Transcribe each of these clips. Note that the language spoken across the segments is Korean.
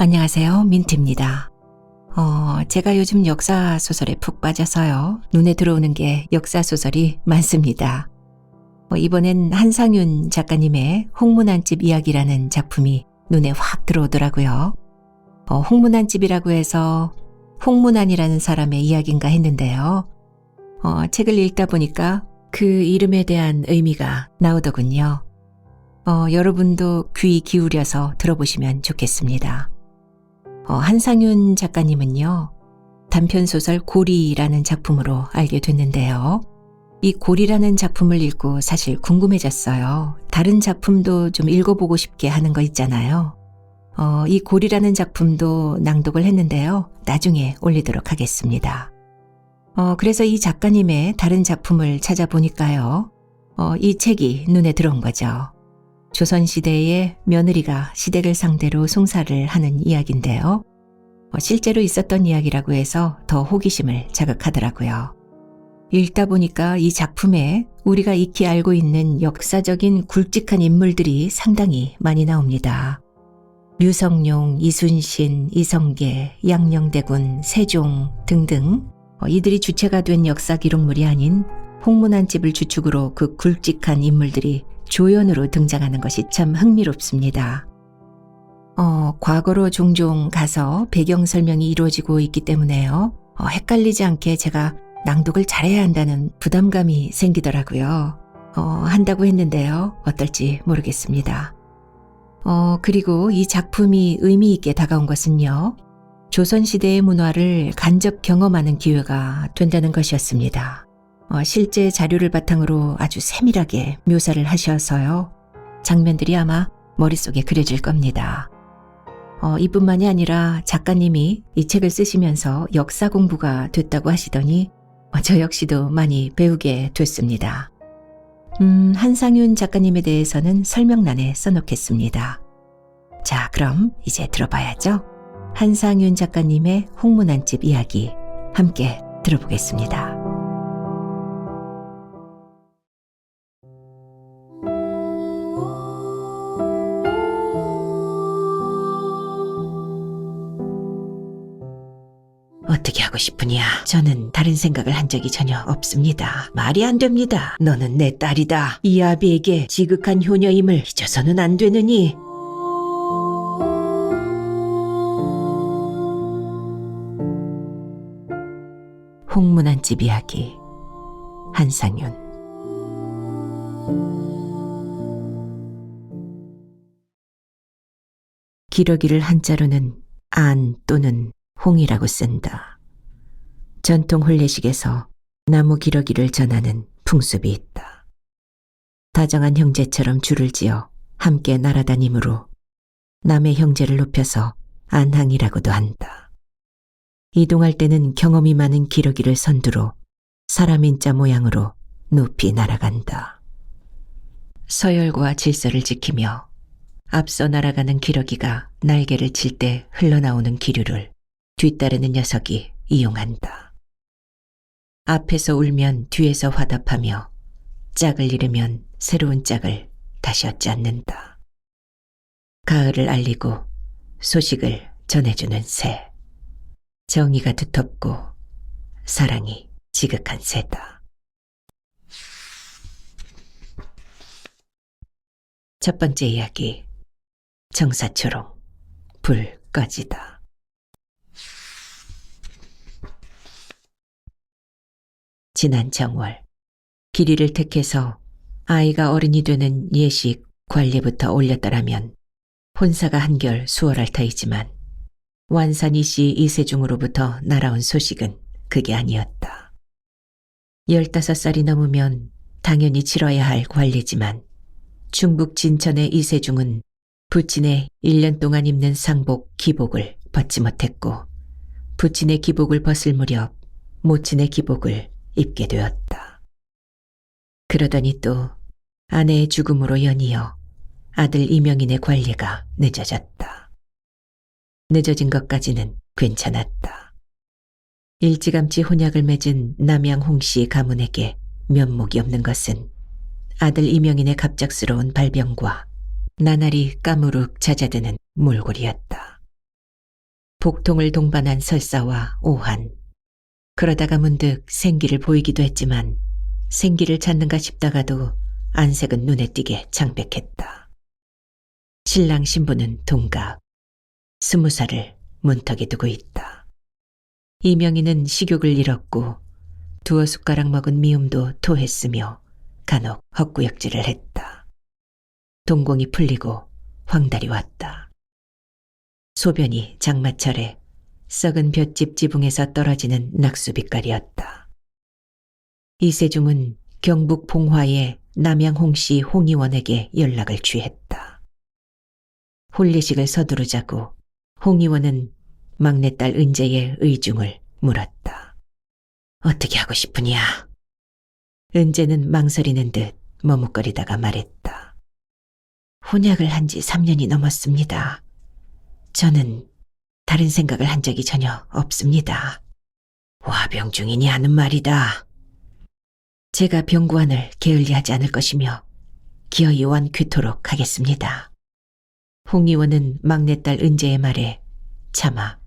안녕하세요. 민트입니다. 제가 요즘 역사 소설에 푹 빠져서요. 눈에 들어오는 게 역사 소설이 많습니다. 이번엔 한상윤 작가님의 홍문안집 이야기라는 작품이 눈에 확 들어오더라고요. 홍문안집이라고 해서 홍문안이라는 사람의 이야기인가 했는데요. 책을 읽다 보니까 그 이름에 대한 의미가 나오더군요. 여러분도 귀 기울여서 들어보시면 좋겠습니다. 한상윤 작가님은요, 단편소설 고리라는 작품으로 알게 됐는데요. 이 고리라는 작품을 읽고 사실 궁금해졌어요. 다른 작품도 좀 읽어보고 싶게 하는 거 있잖아요. 이 고리라는 작품도 낭독을 했는데요. 나중에 올리도록 하겠습니다. 그래서 이 작가님의 다른 작품을 찾아보니까요. 이 책이 눈에 들어온 거죠. 조선시대의 며느리가 시댁을 상대로 송사를 하는 이야기인데요. 실제로 있었던 이야기라고 해서 더 호기심을 자극하더라고요. 읽다 보니까 이 작품에 우리가 익히 알고 있는 역사적인 굵직한 인물들이 상당히 많이 나옵니다. 류성룡, 이순신, 이성계, 양녕대군, 세종 등등 이들이 주체가 된 역사 기록물이 아닌 홍문안집을 주축으로 그 굵직한 인물들이 조연으로 등장하는 것이 참 흥미롭습니다. 과거로 종종 가서 배경 설명이 이루어지고 있기 때문에요. 헷갈리지 않게 제가 낭독을 잘해야 한다는 부담감이 생기더라고요. 한다고 했는데요. 어떨지 모르겠습니다. 그리고 이 작품이 의미 있게 다가온 것은요. 조선시대의 문화를 간접 경험하는 기회가 된다는 것이었습니다. 실제 자료를 바탕으로 아주 세밀하게 묘사를 하셔서요. 장면들이 아마 머릿속에 그려질 겁니다. 이뿐만이 아니라 작가님이 이 책을 쓰시면서 역사 공부가 됐다고 하시더니 저 역시도 많이 배우게 됐습니다. 한상윤 작가님에 대해서는 설명란에 써놓겠습니다. 자, 그럼 이제 들어봐야죠. 한상윤 작가님의 홍문안집 이야기 함께 들어보겠습니다. 어떻게 하고 싶으냐? 저는 다른 생각을 한 적이 전혀 없습니다. 말이 안 됩니다. 너는 내 딸이다. 이 아비에게 지극한 효녀임을 잊어서는 안 되느니. 홍문안집 이야기 한상윤. 기러기를 한자로는 안 또는 홍이라고 쓴다. 전통 혼례식에서 나무 기러기를 전하는 풍습이 있다. 다정한 형제처럼 줄을 지어 함께 날아다니므로 남의 형제를 높여서 안항이라고도 한다. 이동할 때는 경험이 많은 기러기를 선두로 사람인자 모양으로 높이 날아간다. 서열과 질서를 지키며 앞서 날아가는 기러기가 날개를 칠 때 흘러나오는 기류를 뒤따르는 녀석이 이용한다. 앞에서 울면 뒤에서 화답하며 짝을 잃으면 새로운 짝을 다시 얻지 않는다. 가을을 알리고 소식을 전해주는 새. 정의가 두텁고 사랑이 지극한 새다. 첫 번째 이야기. 정사초롱, 불 꺼지다. 지난 정월, 길이를 택해서 아이가 어른이 되는 예식 관례부터 올렸더라면 혼사가 한결 수월할 터이지만 완산 이씨 이세중으로부터 날아온 소식은 그게 아니었다. 15살이 넘으면 당연히 치러야 할 관례지만 충북 진천의 이세중은 부친의 1년 동안 입는 상복 기복을 벗지 못했고 부친의 기복을 벗을 무렵 모친의 기복을 입게 되었다. 그러더니 또 아내의 죽음으로 연이어 아들 이명인의 관례가 늦어졌다. 늦어진 것까지는 괜찮았다. 일찌감치 혼약을 맺은 남양 홍씨 가문에게 면목이 없는 것은 아들 이명인의 갑작스러운 발병과 나날이 까무룩 잦아드는 몰골이었다. 복통을 동반한 설사와 오한. 그러다가 문득 생기를 보이기도 했지만 생기를 찾는가 싶다가도 안색은 눈에 띄게 창백했다. 신랑 신부는 동갑, 20살을 문턱에 두고 있다. 이명희는 식욕을 잃었고 두어 숟가락 먹은 미음도 토했으며 간혹 헛구역질을 했다. 동공이 풀리고 황달이 왔다. 소변이 장마철에 썩은 볏짚 지붕에서 떨어지는 낙수빛깔이었다. 이세중은 경북 봉화의 남양 홍씨 홍의원에게 연락을 취했다. 혼례식을 서두르자고 홍의원은 막내딸 은재의 의중을 물었다. 어떻게 하고 싶으냐? 은재는 망설이는 듯 머뭇거리다가 말했다. 혼약을 한 지 3년이 넘었습니다. 저는 다른 생각을 한 적이 전혀 없습니다. 화병 중이니 하는 말이다. 제가 병구안을 게을리하지 않을 것이며 기어이 완쾌토록 하겠습니다. 홍 의원은 막내딸 은재의 말에 차마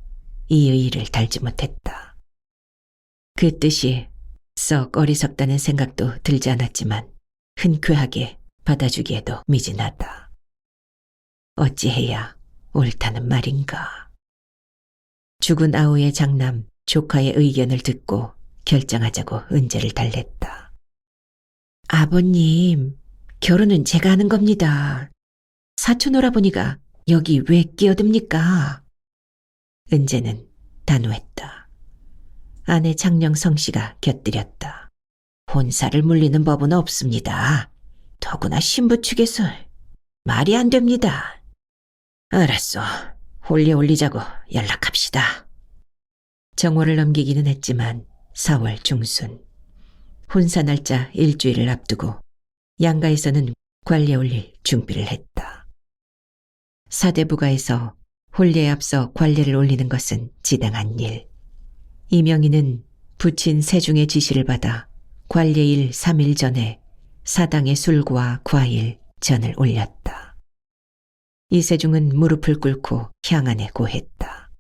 이 의의를 달지 못했다. 그 뜻이 썩 어리석다는 생각도 들지 않았지만 흔쾌하게 받아주기에도 미진하다. 어찌해야 옳다는 말인가. 죽은 아우의 장남 조카의 의견을 듣고 결정하자고 은재를 달랬다. 아버님, 결혼은 제가 하는 겁니다. 사촌 오라버니가 여기 왜 끼어듭니까? 은재는 단호했다. 아내 장령성 씨가 곁들였다. 혼사를 물리는 법은 없습니다. 더구나 신부 측에서 말이 안 됩니다. 알았어. 홀리 올리자고 연락합시다. 정오를 넘기기는 했지만 4월 중순. 혼사 날짜 일주일을 앞두고 양가에서는 관례 올릴 준비를 했다. 사대부가에서 혼례에 앞서 관례를 올리는 것은 지당한 일. 이명희는 부친 세중의 지시를 받아 관례일 3일 전에 사당에 술과 과일, 전을 올렸다. 이세중은 무릎을 꿇고 향안에 고했다.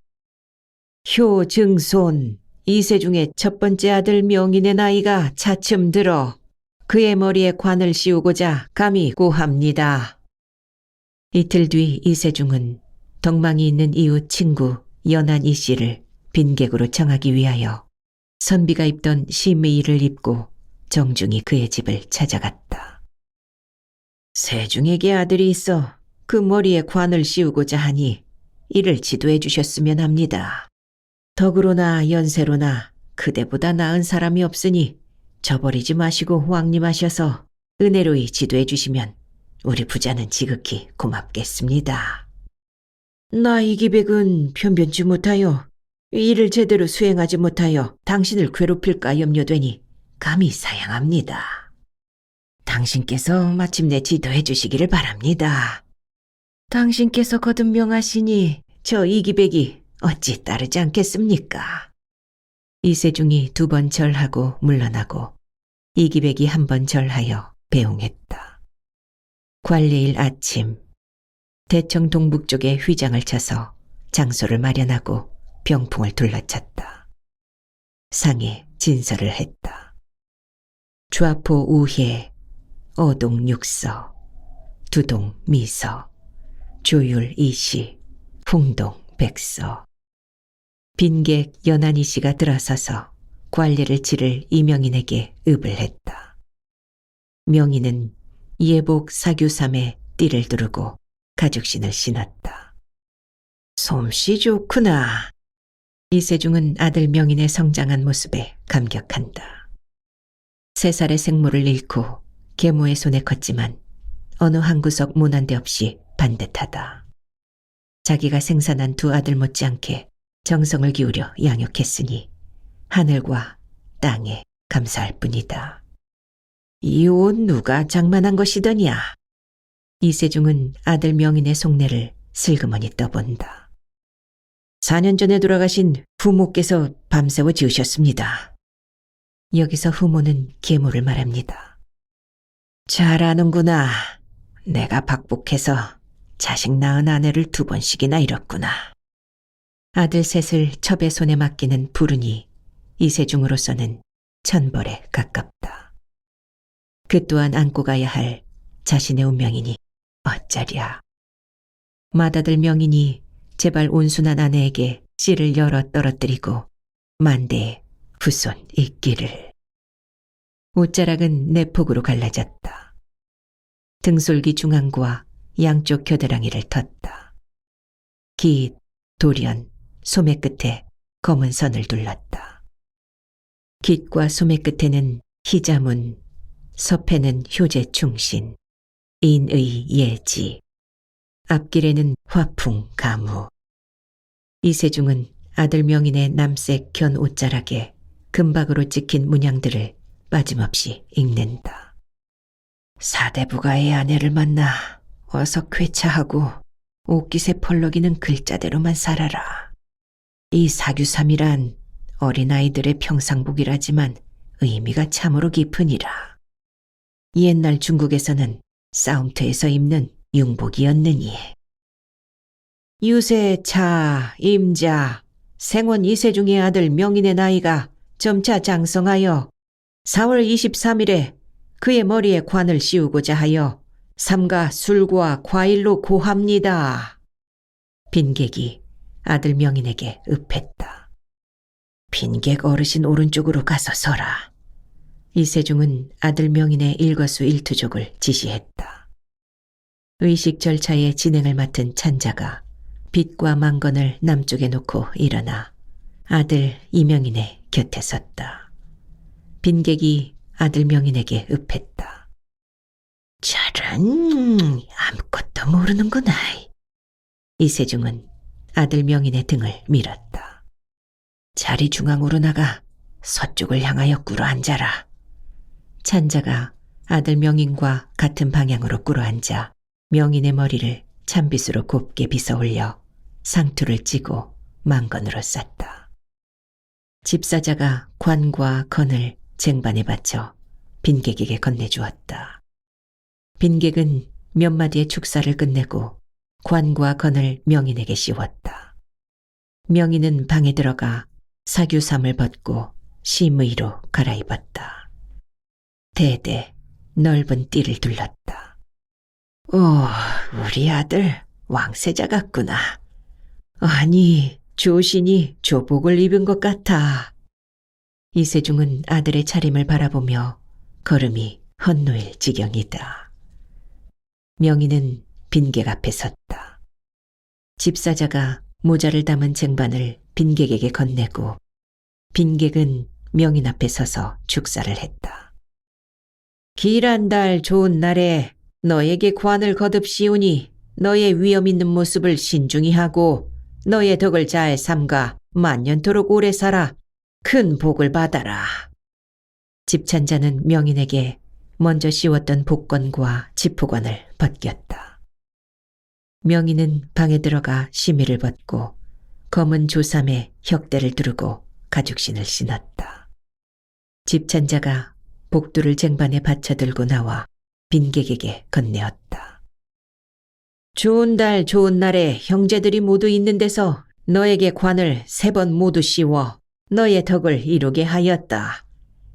효 증손, 이세중의 첫 번째 아들 명인의 나이가 차츰 들어 그의 머리에 관을 씌우고자 감히 고합니다. 이틀 뒤 이세중은 덕망이 있는 이웃 친구 연한 이 씨를 빈객으로 청하기 위하여 선비가 입던 심의를 입고 정중히 그의 집을 찾아갔다. 세중에게 아들이 있어 그 머리에 관을 씌우고자 하니 이를 지도해 주셨으면 합니다. 덕으로나 연세로나 그대보다 나은 사람이 없으니 저버리지 마시고 왕림하셔서 은혜로이 지도해 주시면 우리 부자는 지극히 고맙겠습니다. 나 이기백은 변변치 못하여 일을 제대로 수행하지 못하여 당신을 괴롭힐까 염려되니 감히 사양합니다. 당신께서 마침내 지도해 주시기를 바랍니다. 당신께서 거듭 명하시니 저 이기백이 어찌 따르지 않겠습니까? 이세중이 2번 절하고 물러나고 이기백이 1번 절하여 배웅했다. 관례일 아침, 대청 동북 쪽에 휘장을 쳐서 장소를 마련하고 병풍을 둘러쳤다. 상에 진설을 했다. 좌포 우회, 어동 육서, 두동 미서, 조율 이시, 풍동 백서. 빈객 연한이 씨가 들어서서 관례를 치를 이명인에게 읍을 했다. 명인은 예복 사규삼에 띠를 두르고 가죽신을 신었다. 솜씨 좋구나. 이세중은 아들 명인의 성장한 모습에 감격한다. 3살의 생모를 잃고 계모의 손에 컸지만 어느 한 구석 모난 데 없이 반듯하다. 자기가 생산한 2 아들 못지않게 정성을 기울여 양육했으니 하늘과 땅에 감사할 뿐이다. 이 옷 누가 장만한 것이더냐? 이세중은 아들 명인의 속내를 슬그머니 떠본다. 4년 전에 돌아가신 부모께서 밤새워 지으셨습니다. 여기서 후모는 계모를 말합니다. 잘 아는구나. 내가 박복해서 자식 낳은 아내를 2번씩이나 잃었구나. 아들 셋을 첩의 손에 맡기는 불운이 이세중으로서는 천벌에 가깝다. 그 또한 안고 가야 할 자신의 운명이니 어쩌랴. 맏아들 명인이 제발 온순한 아내에게 씨를 열어 떨어뜨리고 만대에 후손 있기를. 옷자락은 내폭으로 갈라졌다. 등솔기 중앙과 양쪽 겨드랑이를 텄다. 깃, 돌연, 소매 끝에 검은 선을 둘렀다. 깃과 소매 끝에는 희자문, 서패는 효제 충신, 인의 예지, 앞길에는 화풍 가무. 이세중은 아들 명인의 남색 견 옷자락에 금박으로 찍힌 문양들을 빠짐없이 읽는다. 사대부가의 아내를 만나 어서 쾌차하고 옷깃에 펄럭이는 글자대로만 살아라. 이 사규삼이란 어린아이들의 평상복이라지만 의미가 참으로 깊으니라. 옛날 중국에서는 싸움터에서 입는 융복이었느니. 유세 차, 임자, 생원 이세중의 아들 명인의 나이가 점차 장성하여 4월 23일에 그의 머리에 관을 씌우고자 하여 삼가 술과 과일로 고합니다. 빈객이 아들 명인에게 읍했다. 빈객 어르신 오른쪽으로 가서 서라. 이세중은 아들 명인의 일거수일투족을 지시했다. 의식 절차의 진행을 맡은 찬자가 빗과 망건을 남쪽에 놓고 일어나 아들 이명인의 곁에 섰다. 빈객이 아들 명인에게 읍했다. 저런 아무것도 모르는구나. 이세중은 아들 명인의 등을 밀었다. 자리 중앙으로 나가 서쪽을 향하여 꿇어 앉아라. 찬자가 아들 명인과 같은 방향으로 꿇어 앉아 명인의 머리를 찬빗으로 곱게 빗어 올려 상투를 찌고 망건으로 쌌다. 집사자가 관과 건을 쟁반에 받쳐 빈객에게 건네주었다. 빈객은 몇 마디의 축사를 끝내고 관과 건을 명인에게 씌웠다. 명인은 방에 들어가 사규삼을 벗고 심의로 갈아입었다. 대대 넓은 띠를 둘렀다. 오, 우리 아들 왕세자 같구나. 아니, 조신이 조복을 입은 것 같아. 이세중은 아들의 차림을 바라보며 걸음이 헛노일 지경이다. 명인은 빈객 앞에 섰다. 집사자가 모자를 담은 쟁반을 빈객에게 건네고 빈객은 명인 앞에 서서 축사를 했다. 길한 달 좋은 날에 너에게 관을 거듭 씌우니 너의 위엄 있는 모습을 신중히 하고 너의 덕을 잘 삼가 만년토록 오래 살아 큰 복을 받아라. 집찬자는 명인에게 먼저 씌웠던 복권과 지포관을 벗겼다. 명인은 방에 들어가 심의를 벗고 검은 조삼에 혁대를 두르고 가죽신을 신었다. 집찬자가 복두를 쟁반에 받쳐들고 나와 빈객에게 건네었다. 좋은 달 좋은 날에 형제들이 모두 있는 데서 너에게 관을 3번 모두 씌워 너의 덕을 이루게 하였다.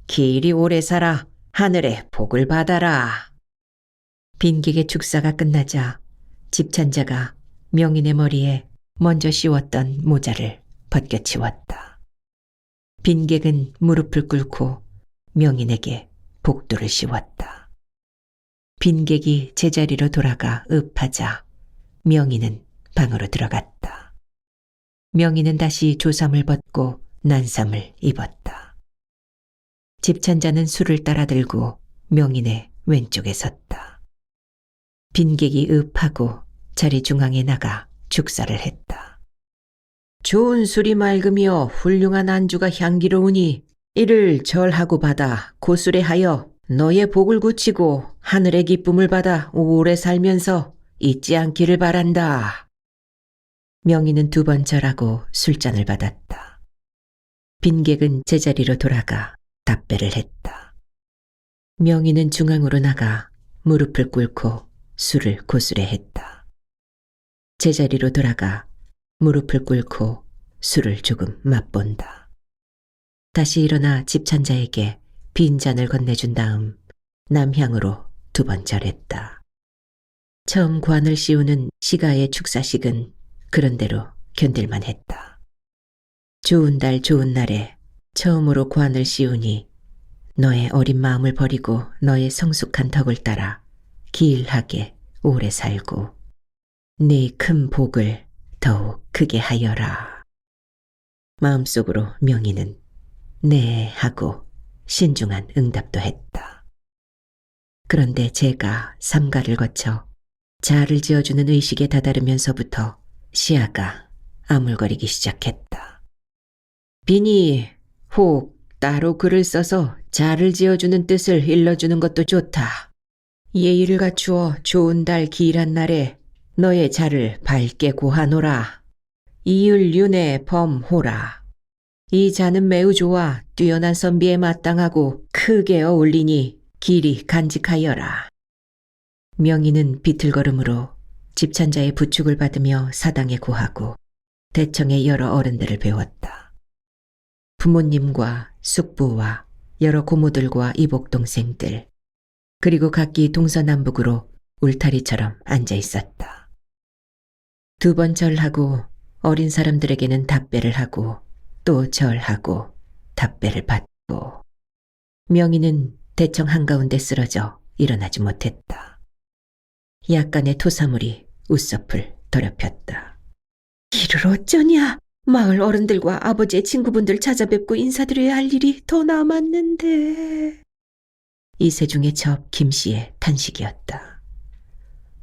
길이 오래 살아 하늘의 복을 받아라. 빈객의 축사가 끝나자 집찬자가 명인의 머리에 먼저 씌웠던 모자를 벗겨치웠다. 빈객은 무릎을 꿇고 명인에게 복두를 씌웠다. 빈객이 제자리로 돌아가 읍하자 명인은 방으로 들어갔다. 명인은 다시 조삼을 벗고 난삼을 입었다. 집찬자는 술을 따라 들고 명인의 왼쪽에 섰다. 빈객이 읍하고 자리 중앙에 나가 축사를 했다. 좋은 술이 맑으며 훌륭한 안주가 향기로우니 이를 절하고 받아 고수레하여 너의 복을 굳히고 하늘의 기쁨을 받아 오래 살면서 잊지 않기를 바란다. 명인은 2번 절하고 술잔을 받았다. 빈객은 제자리로 돌아가 답배를 했다. 명인은 중앙으로 나가 무릎을 꿇고 술을 고수레 했다. 제자리로 돌아가 무릎을 꿇고 술을 조금 맛본다. 다시 일어나 집찬자에게 빈잔을 건네준 다음 남향으로 2번 절했다. 처음 관을 씌우는 시가의 축사식은 그런대로 견딜만 했다. 좋은 달 좋은 날에 처음으로 관을 씌우니 너의 어린 마음을 버리고 너의 성숙한 덕을 따라 길하게 오래 살고 네 큰 복을 더욱 크게 하여라. 마음속으로 명희는 네 하고 신중한 응답도 했다. 그런데 제가 삼가를 거쳐 자를 지어주는 의식에 다다르면서부터 시아가 아물거리기 시작했다. 비니, 혹 따로 글을 써서 자를 지어주는 뜻을 일러주는 것도 좋다. 예의를 갖추어 좋은 달 길한 날에 너의 자를 밝게 고하노라. 이을윤의 범호라. 이 자는 매우 좋아 뛰어난 선비에 마땅하고 크게 어울리니 길이 간직하여라. 명희는 비틀걸음으로 집찬자의 부축을 받으며 사당에 고하고 대청의 여러 어른들을 배웠다. 부모님과 숙부와 여러 고모들과 이복동생들, 그리고 각기 동서남북으로 울타리처럼 앉아 있었다. 2번 절하고 어린 사람들에게는 답배를 하고 또 절하고 답배를 받고 명희는 대청 한가운데 쓰러져 일어나지 못했다. 약간의 토사물이 웃섭을 더럽혔다. 이를 어쩌냐? 마을 어른들과 아버지의 친구분들 찾아뵙고 인사드려야 할 일이 더 남았는데. 이세중의 첩 김씨의 탄식이었다.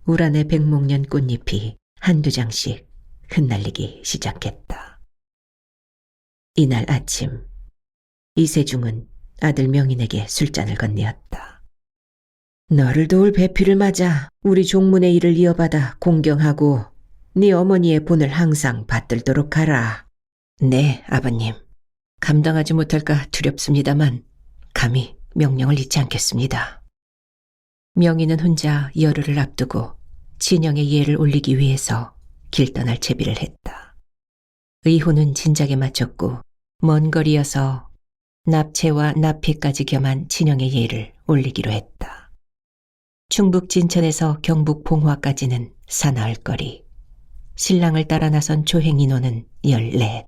우란의 백목련 꽃잎이 1-2장씩 흩날리기 시작했다. 이날 아침 이세중은 아들 명인에게 술잔을 건네었다. 너를 도울 배필을 맞아 우리 종문의 일을 이어받아 공경하고 네 어머니의 본을 항상 받들도록 하라. 네, 아버님. 감당하지 못할까 두렵습니다만 감히 명령을 잊지 않겠습니다. 명희는 혼자 열흘을 앞두고 친형의 예를 올리기 위해서 길 떠날 채비를 했다. 의호는 진작에 마쳤고 먼 거리여서 납채와 납피까지 겸한 친형의 예를 올리기로 했다. 충북 진천에서 경북 봉화까지는 사나흘 거리. 신랑을 따라 나선 조행 인원은 14.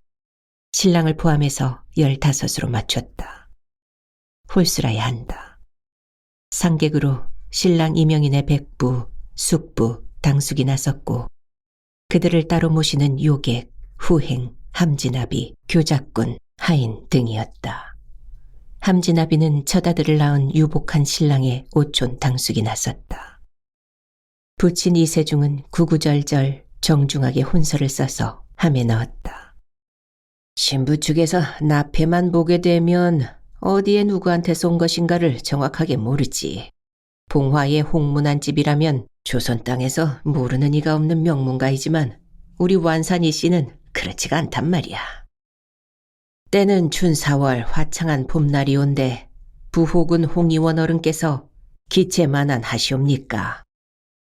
신랑을 포함해서 15으로 맞췄다. 홀수라야 한다. 상객으로 신랑 이명인의 백부, 숙부, 당숙이 나섰고 그들을 따로 모시는 요객, 후행, 함진아비, 교작군, 하인 등이었다. 함진아비는 처다들을 낳은 유복한 신랑의 오촌 당숙이 나섰다. 부친 이세중은 구구절절 정중하게 혼서를 써서 함에 넣었다. 신부 측에서 납패만 보게 되면 어디에 누구한테 쏜 것인가를 정확하게 모르지. 봉화의 홍문안 집이라면 조선 땅에서 모르는 이가 없는 명문가이지만 우리 완산이 씨는 그렇지가 않단 말이야. 때는 춘 4월 화창한 봄날이 온데 부호군 홍의원 어른께서 기체만한 하시옵니까?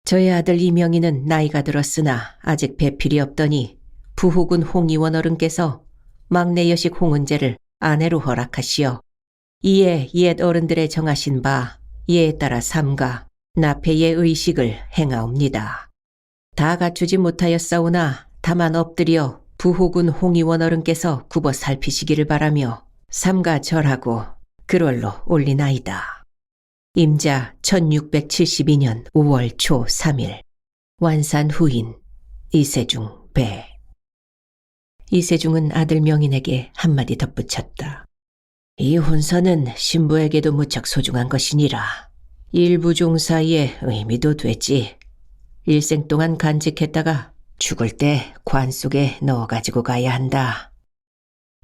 저의 아들 이명희는 나이가 들었으나 아직 배필이 없더니 부호군 홍의원 어른께서 막내 여식 홍은재를 아내로 허락하시어 이에 옛 어른들의 정하신 바 예에 따라 삼가 납폐의 의식을 행하옵니다. 다 갖추지 못하였사오나 다만 엎드려 부호군 홍의원 어른께서 굽어 살피시기를 바라며 삼가 절하고 그럴로 올리나이다. 임자 1672년 5월 초 3일 완산 후인 이세중 배. 이세중은 아들 명인에게 한마디 덧붙였다. 이 혼서는 신부에게도 무척 소중한 것이니라. 일부종 사이에 의미도 되지. 일생 동안 간직했다가 죽을 때 관 속에 넣어 가지고 가야 한다.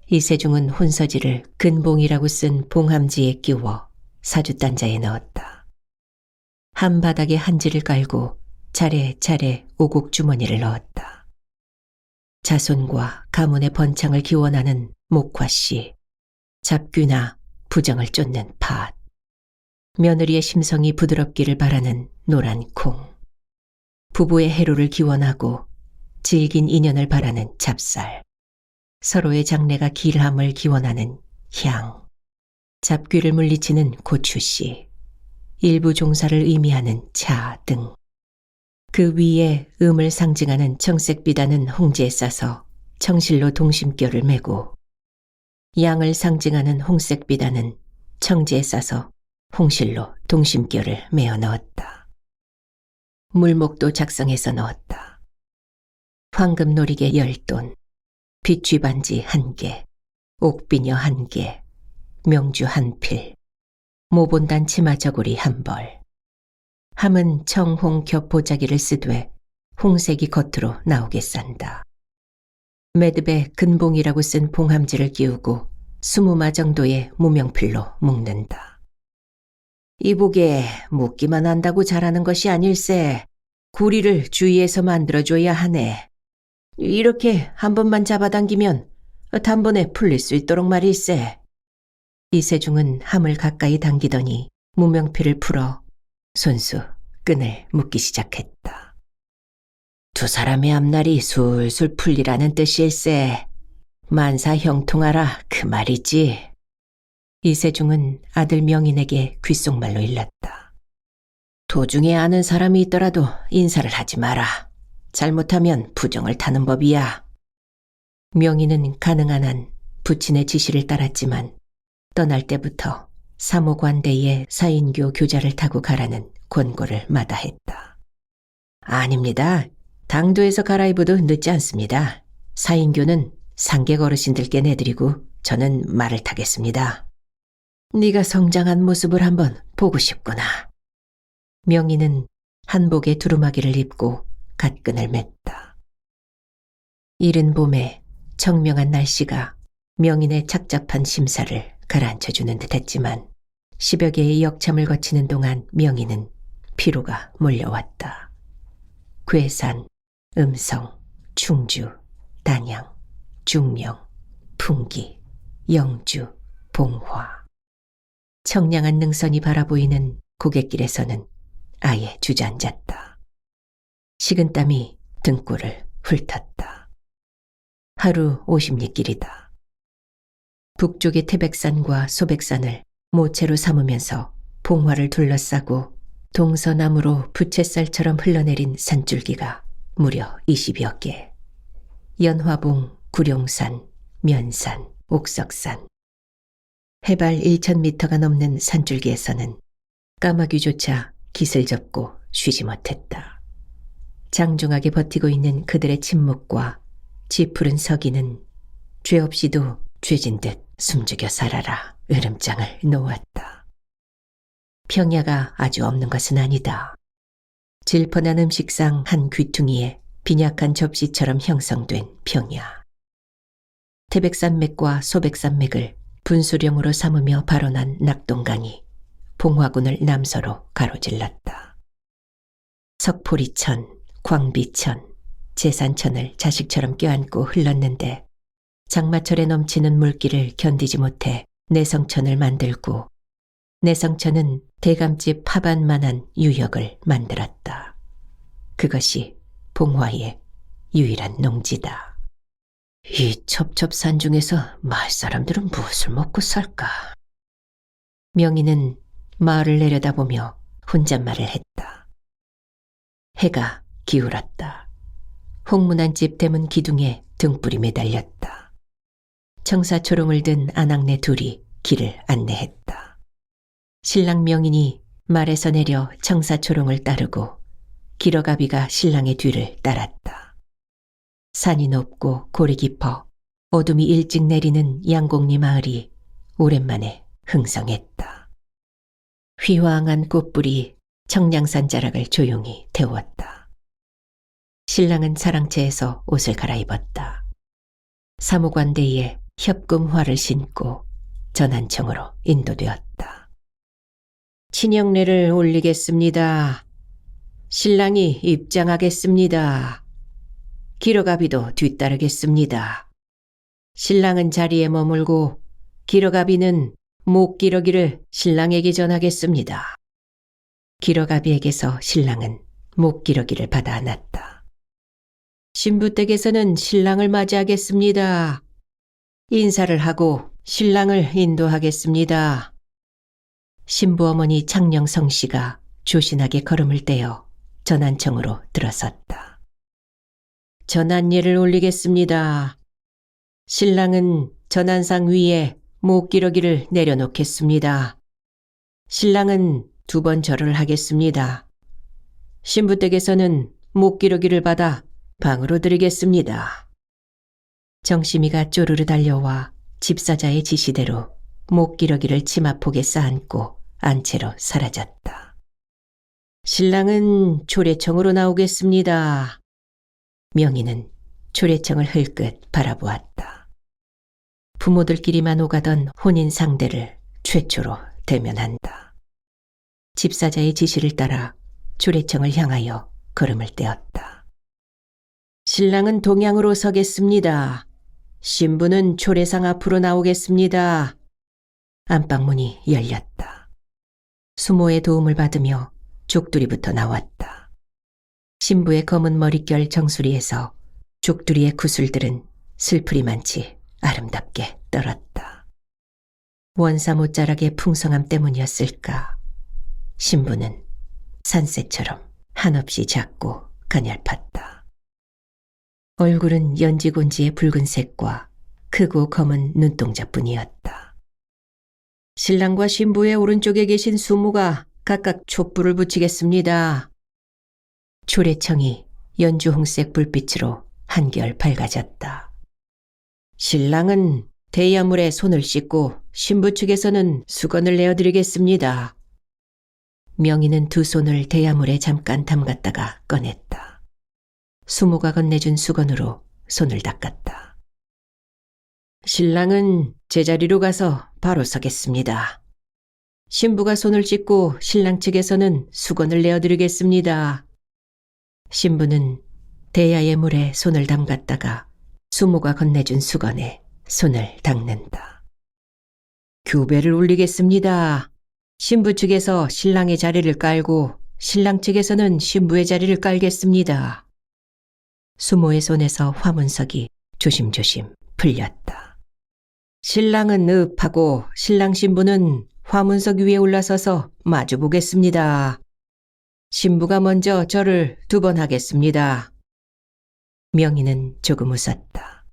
이세중은 혼서지를 근봉이라고 쓴 봉함지에 끼워 사주단자에 넣었다. 한 바닥에 한지를 깔고 차례차례 오곡주머니를 넣었다. 자손과 가문의 번창을 기원하는 목화씨, 잡귀나 부정을 쫓는 팥, 며느리의 심성이 부드럽기를 바라는 노란 콩, 부부의 해로를 기원하고 질긴 인연을 바라는 찹쌀, 서로의 장래가 길함을 기원하는 향, 잡귀를 물리치는 고추씨, 일부 종사를 의미하는 차 등. 그 위에 음을 상징하는 청색 비단은 홍지에 싸서 청실로 동심결을 메고, 양을 상징하는 홍색 비단은 청지에 싸서 홍실로 동심결을 메어 넣었다. 물목도 작성해서 넣었다. 황금 놀이개 10돈, 빛쥐반지 1개, 옥비녀 1개, 명주 1필, 모본단 치마 저고리 1벌. 함은 청홍 겹 보자기를 쓰되 홍색이 겉으로 나오게 싼다. 매듭에 근봉이라고 쓴 봉함지를 끼우고 20마 정도의 무명필로 묶는다. 이복에 묶기만 한다고 잘하는 것이 아닐세. 구리를 주위에서 만들어줘야 하네. 이렇게 한 번만 잡아당기면 단번에 풀릴 수 있도록 말일세. 이세중은 함을 가까이 당기더니 무명필을 풀어 손수 끈을 묶기 시작했다. 두 사람의 앞날이 술술 풀리라는 뜻일세. 만사 형통하라 그 말이지. 이세중은 아들 명인에게 귓속말로 일렀다. 도중에 아는 사람이 있더라도 인사를 하지 마라. 잘못하면 부정을 타는 법이야. 명인은 가능한 한 부친의 지시를 따랐지만 떠날 때부터 사모관대에 사인교 교자를 타고 가라는 권고를 마다했다. 아닙니다. 당도에서 갈아입어도 늦지 않습니다. 사인교는 상객 어르신들께 내드리고 저는 말을 타겠습니다. 네가 성장한 모습을 한번 보고 싶구나. 명인은 한복에 두루마기를 입고 갓끈을 맸다. 이른 봄에 청명한 날씨가 명인의 착잡한 심사를 가라앉혀주는 듯했지만 10여 개의 역참을 거치는 동안 명인은 피로가 몰려왔다. 괴산, 음성, 충주, 단양, 중령, 풍기, 영주, 봉화. 청량한 능선이 바라보이는 고갯길에서는 아예 주저앉았다. 식은땀이 등골을 훑었다. 하루 50리길이다. 북쪽의 태백산과 소백산을 모체로 삼으면서 봉화를 둘러싸고 동서남으로 부채살처럼 흘러내린 산줄기가 무려 20여 개. 연화봉, 구룡산, 면산, 옥석산. 해발 1000m가 넘는 산줄기에서는 까마귀조차 깃을 접고 쉬지 못했다. 장중하게 버티고 있는 그들의 침묵과 쥐푸른 서기는 죄 없이도 죄진 듯 숨죽여 살아라 으름장을 놓았다. 평야가 아주 없는 것은 아니다. 질펀한 음식상 한 귀퉁이에 빈약한 접시처럼 형성된 평야. 태백산맥과 소백산맥을 분수령으로 삼으며 발원한 낙동강이 봉화군을 남서로 가로질렀다. 석포리천, 광비천, 제산천을 자식처럼 껴안고 흘렀는데 장마철에 넘치는 물기를 견디지 못해 내성천을 만들고 내성천은 대감집 파반만한 유역을 만들었다. 그것이 봉화의 유일한 농지다. 이 첩첩산 중에서 마을 사람들은 무엇을 먹고 살까? 명인은 마을을 내려다보며 혼잣말을 했다. 해가 기울었다. 홍문안 집 대문 기둥에 등불이 매달렸다. 청사초롱을 든 아낙네 둘이 길을 안내했다. 신랑 명인이 말에서 내려 청사초롱을 따르고 기러가비가 신랑의 뒤를 따랐다. 산이 높고 골이 깊어 어둠이 일찍 내리는 양곡리 마을이 오랜만에 흥성했다. 휘황한 꽃불이 청량산 자락을 조용히 태웠다. 신랑은 사랑채에서 옷을 갈아입었다. 사무관대에 협금화를 신고 전한청으로 인도되었다. 친형례를 올리겠습니다. 신랑이 입장하겠습니다. 기러가비도 뒤따르겠습니다. 신랑은 자리에 머물고 기러가비는 목기러기를 신랑에게 전하겠습니다. 기러가비에게서 신랑은 목기러기를 받아 안았다. 신부댁에서는 신랑을 맞이하겠습니다. 인사를 하고 신랑을 인도하겠습니다. 신부어머니 장영성 씨가 조신하게 걸음을 떼어 전안청으로 들어섰다. 전안예를 올리겠습니다. 신랑은 전안상 위에 목기러기를 내려놓겠습니다. 신랑은 2번 절을 하겠습니다. 신부 댁에서는 목기러기를 받아 방으로 드리겠습니다. 정심이가 쪼르르 달려와 집사자의 지시대로 목기러기를 치마폭에 쌓아안고 안채로 사라졌다. 신랑은 초래청으로 나오겠습니다. 명희는 초래청을 흘끗 바라보았다. 부모들끼리만 오가던 혼인 상대를 최초로 대면한다. 집사자의 지시를 따라 초래청을 향하여 걸음을 떼었다. 신랑은 동양으로 서겠습니다. 신부는 초래상 앞으로 나오겠습니다. 안방문이 열렸다. 수모의 도움을 받으며 족두리부터 나왔다. 신부의 검은 머릿결 정수리에서 족두리의 구슬들은 슬프리만치 아름답게 떨었다. 원사 못자락의 풍성함 때문이었을까. 신부는 산새처럼 한없이 작고 가냘팠다. 얼굴은 연지곤지의 붉은색과 크고 검은 눈동자뿐이었다. 신랑과 신부의 오른쪽에 계신 수모가 각각 촛불을 붙이겠습니다. 초래청이 연주홍색 불빛으로 한결 밝아졌다. 신랑은 대야물에 손을 씻고 신부 측에서는 수건을 내어드리겠습니다. 명희는 2 손을 대야물에 잠깐 담갔다가 꺼냈다. 수모가 건네준 수건으로 손을 닦았다. 신랑은 제자리로 가서 바로 서겠습니다. 신부가 손을 씻고 신랑 측에서는 수건을 내어드리겠습니다. 신부는 대야의 물에 손을 담갔다가 수모가 건네준 수건에 손을 닦는다. 교배를 올리겠습니다. 신부 측에서 신랑의 자리를 깔고 신랑 측에서는 신부의 자리를 깔겠습니다. 수모의 손에서 화문석이 조심조심 풀렸다. 신랑은 읍하고 신랑 신부는 화문석 위에 올라서서 마주보겠습니다. 신부가 먼저 절을 2번 하겠습니다. 명희는 조금 웃었다.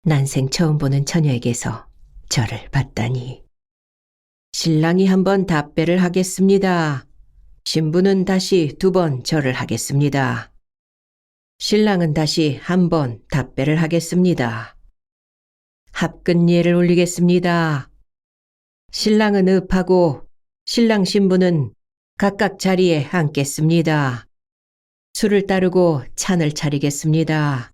난생 처음 보는 처녀에게서 절을 받다니. 신랑이 1번 답배를 하겠습니다. 신부는 다시 2번 절을 하겠습니다. 신랑은 다시 1번 답배를 하겠습니다. 합근예를 올리겠습니다. 신랑은 읍하고 신랑 신부는 각각 자리에 앉겠습니다. 술을 따르고 찬을 차리겠습니다.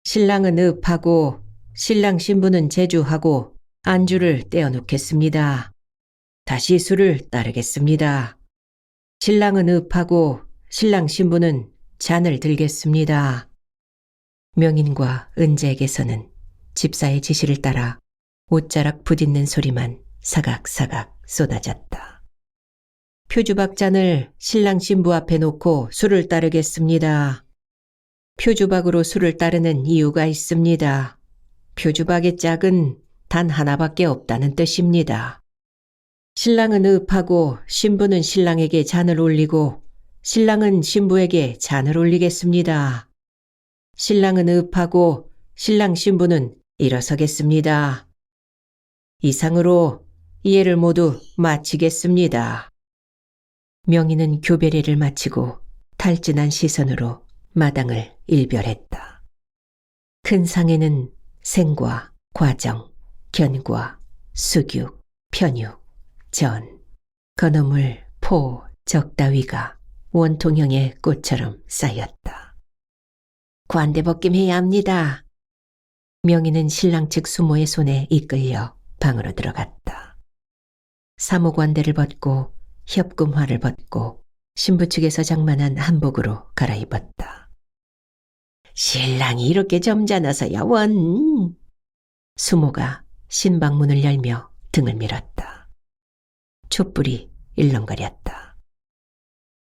신랑은 읍하고 신랑 신부는 제주하고 안주를 떼어놓겠습니다. 다시 술을 따르겠습니다. 신랑은 읍하고 신랑 신부는 잔을 들겠습니다. 명인과 은재에게서는 집사의 지시를 따라 옷자락 부딪는 소리만 사각사각 쏟아졌다. 표주박잔을 신랑 신부 앞에 놓고 술을 따르겠습니다. 표주박으로 술을 따르는 이유가 있습니다. 표주박의 짝은 단 하나밖에 없다는 뜻입니다. 신랑은 읍하고 신부는 신랑에게 잔을 올리고 신랑은 신부에게 잔을 올리겠습니다. 신랑은 읍하고 신랑 신부는 일어서겠습니다. 이상으로 예를 모두 마치겠습니다. 명희는 교배례를 마치고 탈진한 시선으로 마당을 일별했다. 큰 상에는 생과 과정, 견과, 수육, 편육, 전, 건어물, 포, 적 따위가 원통형의 꽃처럼 쌓였다. 관대벗김해야 합니다. 명희는 신랑 측 수모의 손에 이끌려 방으로 들어갔다. 사모관대를 벗고 협금화를 벗고 신부 측에서 장만한 한복으로 갈아입었다. 신랑이 이렇게 점잖아서야 원. 수모가 신방문을 열며 등을 밀었다. 촛불이 일렁거렸다.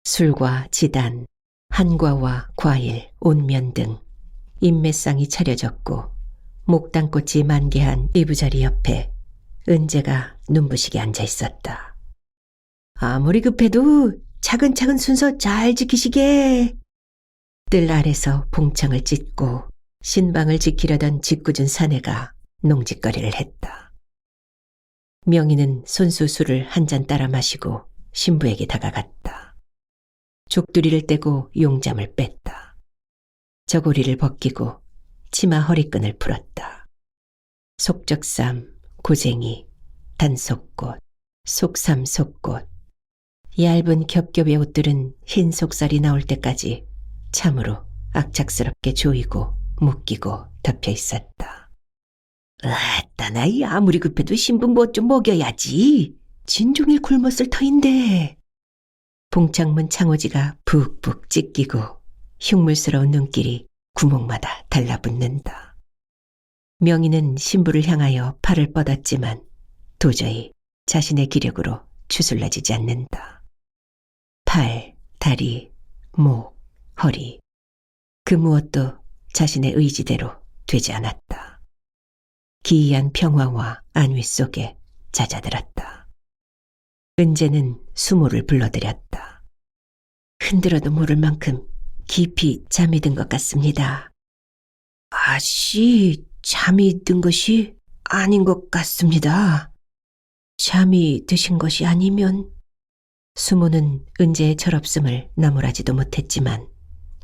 술과 지단, 한과와 과일, 온면 등 인매상이 차려졌고 목단꽃이 만개한 이부자리 옆에 은재가 눈부시게 앉아 있었다. 아무리 급해도 차근차근 순서 잘 지키시게. 뜰 아래서 봉창을 찢고 신방을 지키려던 짓궂은 사내가 농짓거리를 했다. 명희는 손수 술을 한 잔 따라 마시고 신부에게 다가갔다. 족두리를 떼고 용잠을 뺐다. 저고리를 벗기고 치마 허리끈을 풀었다. 속적삼, 고쟁이, 단속꽃, 속삼속꽃, 얇은 겹겹의 옷들은 흰 속살이 나올 때까지 참으로 악착스럽게 조이고 묶이고 덮여 있었다. 아따, 나이 아무리 급해도 신부 뭐 좀 먹여야지. 진종일 굶었을 터인데. 봉창문 창호지가 푹푹 찢기고 흉물스러운 눈길이 구멍마다 달라붙는다. 명희는 신부를 향하여 팔을 뻗었지만 도저히 자신의 기력으로 추슬라지지 않는다. 팔, 다리, 목, 허리, 그 무엇도 자신의 의지대로 되지 않았다. 기이한 평화와 안위 속에 잦아들었다. 은재는 수모를 불러들였다. 흔들어도 모를 만큼 깊이 잠이 든 것 같습니다. 아씨, 잠이 든 것이 아닌 것 같습니다. 잠이 드신 것이 아니면. 수모는 은재의 철없음을 나무라지도 못했지만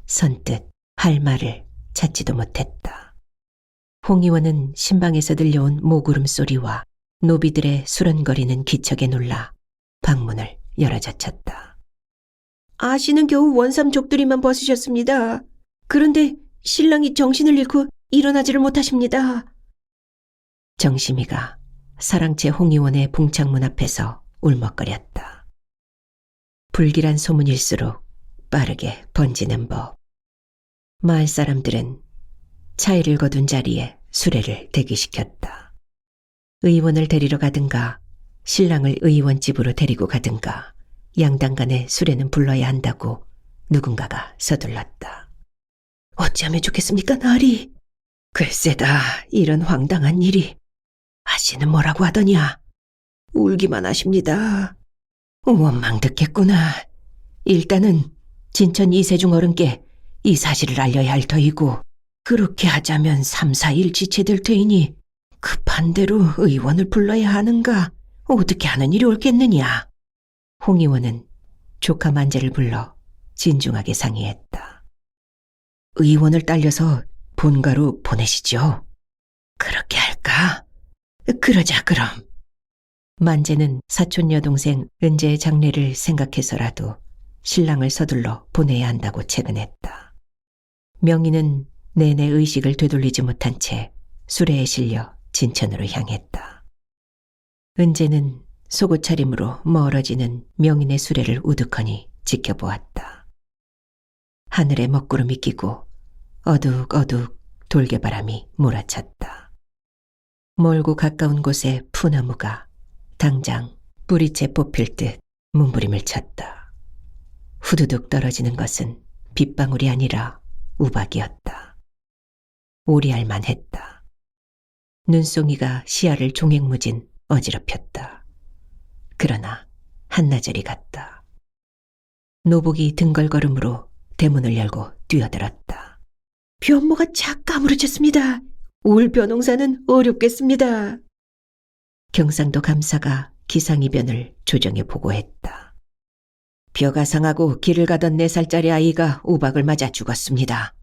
선뜻 할 말을 찾지도 못했다. 홍의원은 신방에서 들려온 모구름 소리와 노비들의 수런거리는 기척에 놀라 방문을 열어젖혔다. 아씨는 겨우 원삼 족두리만 벗으셨습니다. 그런데 신랑이 정신을 잃고 일어나지를 못하십니다. 정심이가 사랑채 홍의원의 봉창문 앞에서 울먹거렸다. 불길한 소문일수록 빠르게 번지는 법. 마을 사람들은 차이를 거둔 자리에 수레를 대기시켰다. 의원을 데리러 가든가 신랑을 의원 집으로 데리고 가든가 양당 간에 수레는 불러야 한다고 누군가가 서둘렀다. 어찌하면 좋겠습니까, 나으리? 글쎄다, 이런 황당한 일이. 아씨는 뭐라고 하더냐? 울기만 하십니다. 원망 듣겠구나. 일단은 진천 이세중 어른께 이 사실을 알려야 할 터이고, 그렇게 하자면 3, 4일 지체될 터이니 급한 대로 의원을 불러야 하는가 어떻게 하는 일이 옳겠느냐. 홍 의원은 조카 만재를 불러 진중하게 상의했다. 의원을 딸려서 본가로 보내시죠. 그렇게 할까? 그러자 그럼. 만재는 사촌 여동생 은재의 장례를 생각해서라도 신랑을 서둘러 보내야 한다고 채근했다. 명희는 내내 의식을 되돌리지 못한 채 수레에 실려 진천으로 향했다. 은재는 속옷 차림으로 멀어지는 명인의 수레를 우두커니 지켜보았다. 하늘에 먹구름이 끼고 어둑어둑 돌개바람이 몰아쳤다. 멀고 가까운 곳에 푸나무가 당장 뿌리채 뽑힐 듯 몸부림을 쳤다. 후두둑 떨어지는 것은 빗방울이 아니라 우박이었다. 오리알만 했다. 눈송이가 시야를 종횡무진 어지럽혔다. 그러나 한나절이 갔다. 노복이 등걸걸음으로 대문을 열고 뛰어들었다. 변모가 착 까무러쳤습니다. 올 벼농사는 어렵겠습니다. 경상도 감사가 기상이변을 조정해 보고했다. 벼가 상하고 길을 가던 4살짜리 아이가 우박을 맞아 죽었습니다.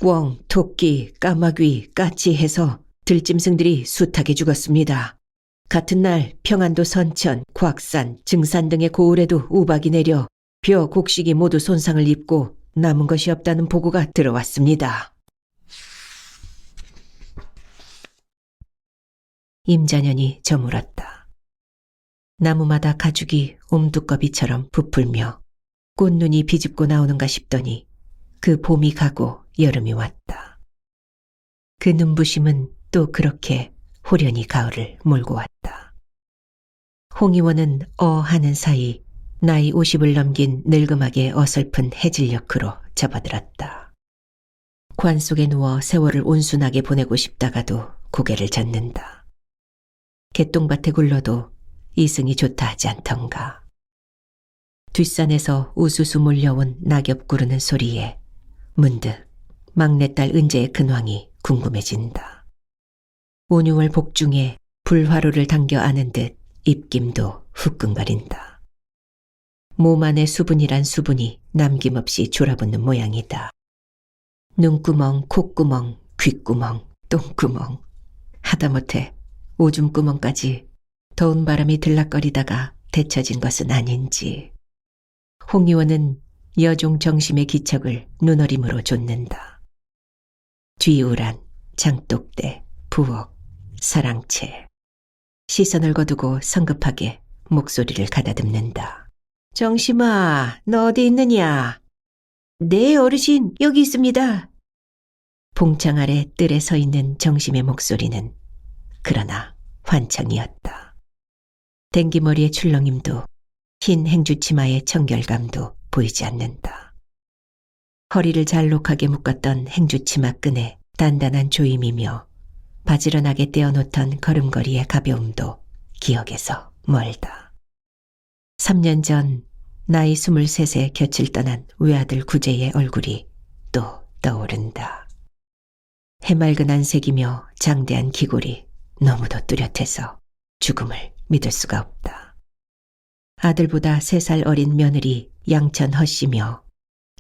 꿩, 토끼, 까마귀, 까치 해서 들짐승들이 숱하게 죽었습니다. 같은 날 평안도 선천, 곽산, 증산 등의 고을에도 우박이 내려 벼 곡식이 모두 손상을 입고 남은 것이 없다는 보고가 들어왔습니다. 임자년이 저물었다. 나무마다 가죽이 옴두꺼비처럼 부풀며 꽃눈이 비집고 나오는가 싶더니 그 봄이 가고 여름이 왔다. 그 눈부심은 또 그렇게 호련히 가을을 몰고 왔다. 홍의원은 하는 사이 나이 50을 넘긴 늙음하게 어설픈 해질녘으로 접어들었다. 관 속에 누워 세월을 온순하게 보내고 싶다가도 고개를 젓는다. 개똥밭에 굴러도 이승이 좋다 하지 않던가. 뒷산에서 우수수 몰려온 낙엽 구르는 소리에 문득 막내딸 은재의 근황이 궁금해진다. 5, 6월 복중에 불화로를 당겨 안은 듯 입김도 후끈거린다. 몸 안에 수분이란 수분이 남김없이 졸아붙는 모양이다. 눈구멍, 콧구멍, 귓구멍, 똥구멍, 하다못해 오줌구멍까지 더운 바람이 들락거리다가 데쳐진 것은 아닌지. 홍 의원은 여종 정심의 기척을 눈어림으로 좇는다. 뒤우란, 장독대, 부엌, 사랑채. 시선을 거두고 성급하게 목소리를 가다듬는다. 정심아, 너 어디 있느냐? 네, 어르신, 여기 있습니다. 봉창 아래 뜰에 서 있는 정심의 목소리는 그러나 환청이었다. 댕기머리의 출렁임도 흰 행주치마의 청결감도 보이지 않는다. 허리를 잘록하게 묶었던 행주치마 끈에 단단한 조임이며 바지런하게 떼어놓던 걸음걸이의 가벼움도 기억에서 멀다. 3년 전 나이 23에 곁을 떠난 외아들 구제의 얼굴이 또 떠오른다. 해맑은 안색이며 장대한 기골이 너무도 뚜렷해서 죽음을 믿을 수가 없다. 아들보다 3살 어린 며느리 양천 허씨며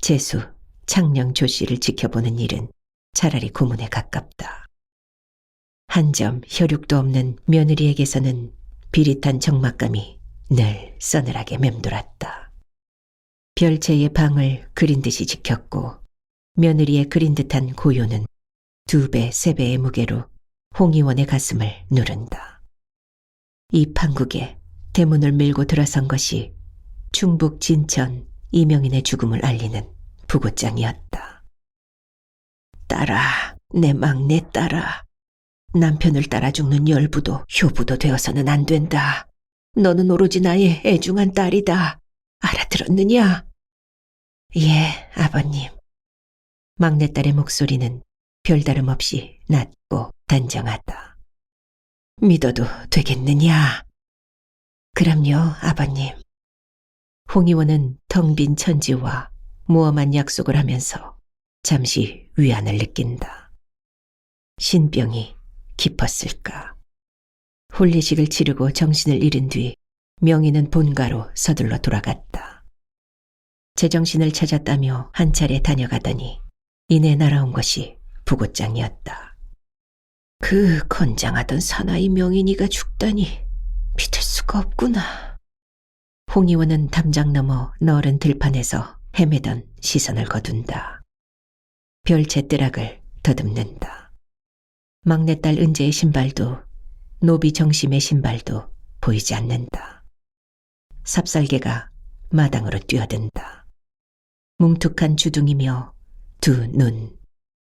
재수 창녕 조씨를 지켜보는 일은 차라리 고문에 가깝다. 한 점 혈육도 없는 며느리에게서는 비릿한 적막감이 늘 서늘하게 맴돌았다. 별채의 방을 그린 듯이 지켰고 며느리의 그린 듯한 고요는 2배, 3배의 무게로 홍 의원의 가슴을 누른다. 이 판국에 대문을 밀고 들어선 것이 충북 진천 이명인의 죽음을 알리는 부고장이었다. 딸아, 내 막내 딸아. 남편을 따라 죽는 열부도 효부도 되어서는 안 된다. 너는 오로지 나의 애중한 딸이다. 알아들었느냐? 예, 아버님. 막내딸의 목소리는 별다름 없이 낮고 단정하다. 믿어도 되겠느냐? 그럼요, 아버님. 홍 의원은 텅 빈 천지와 무엄한 약속을 하면서 잠시 위안을 느낀다. 신병이 깊었을까? 혼례식을 치르고 정신을 잃은 뒤 명희는 본가로 서둘러 돌아갔다. 제정신을 찾았다며 한 차례 다녀가더니 이내 날아온 것이 부고장이었다. 그 건장하던 사나이 명인이가 죽다니 믿을 수가 없구나. 홍 의원은 담장 너머 너른 들판에서 헤매던 시선을 거둔다. 별채 뜨락을 더듬는다. 막내딸 은재의 신발도 노비 정심의 신발도 보이지 않는다. 삽살개가 마당으로 뛰어든다. 뭉툭한 주둥이며 2 눈,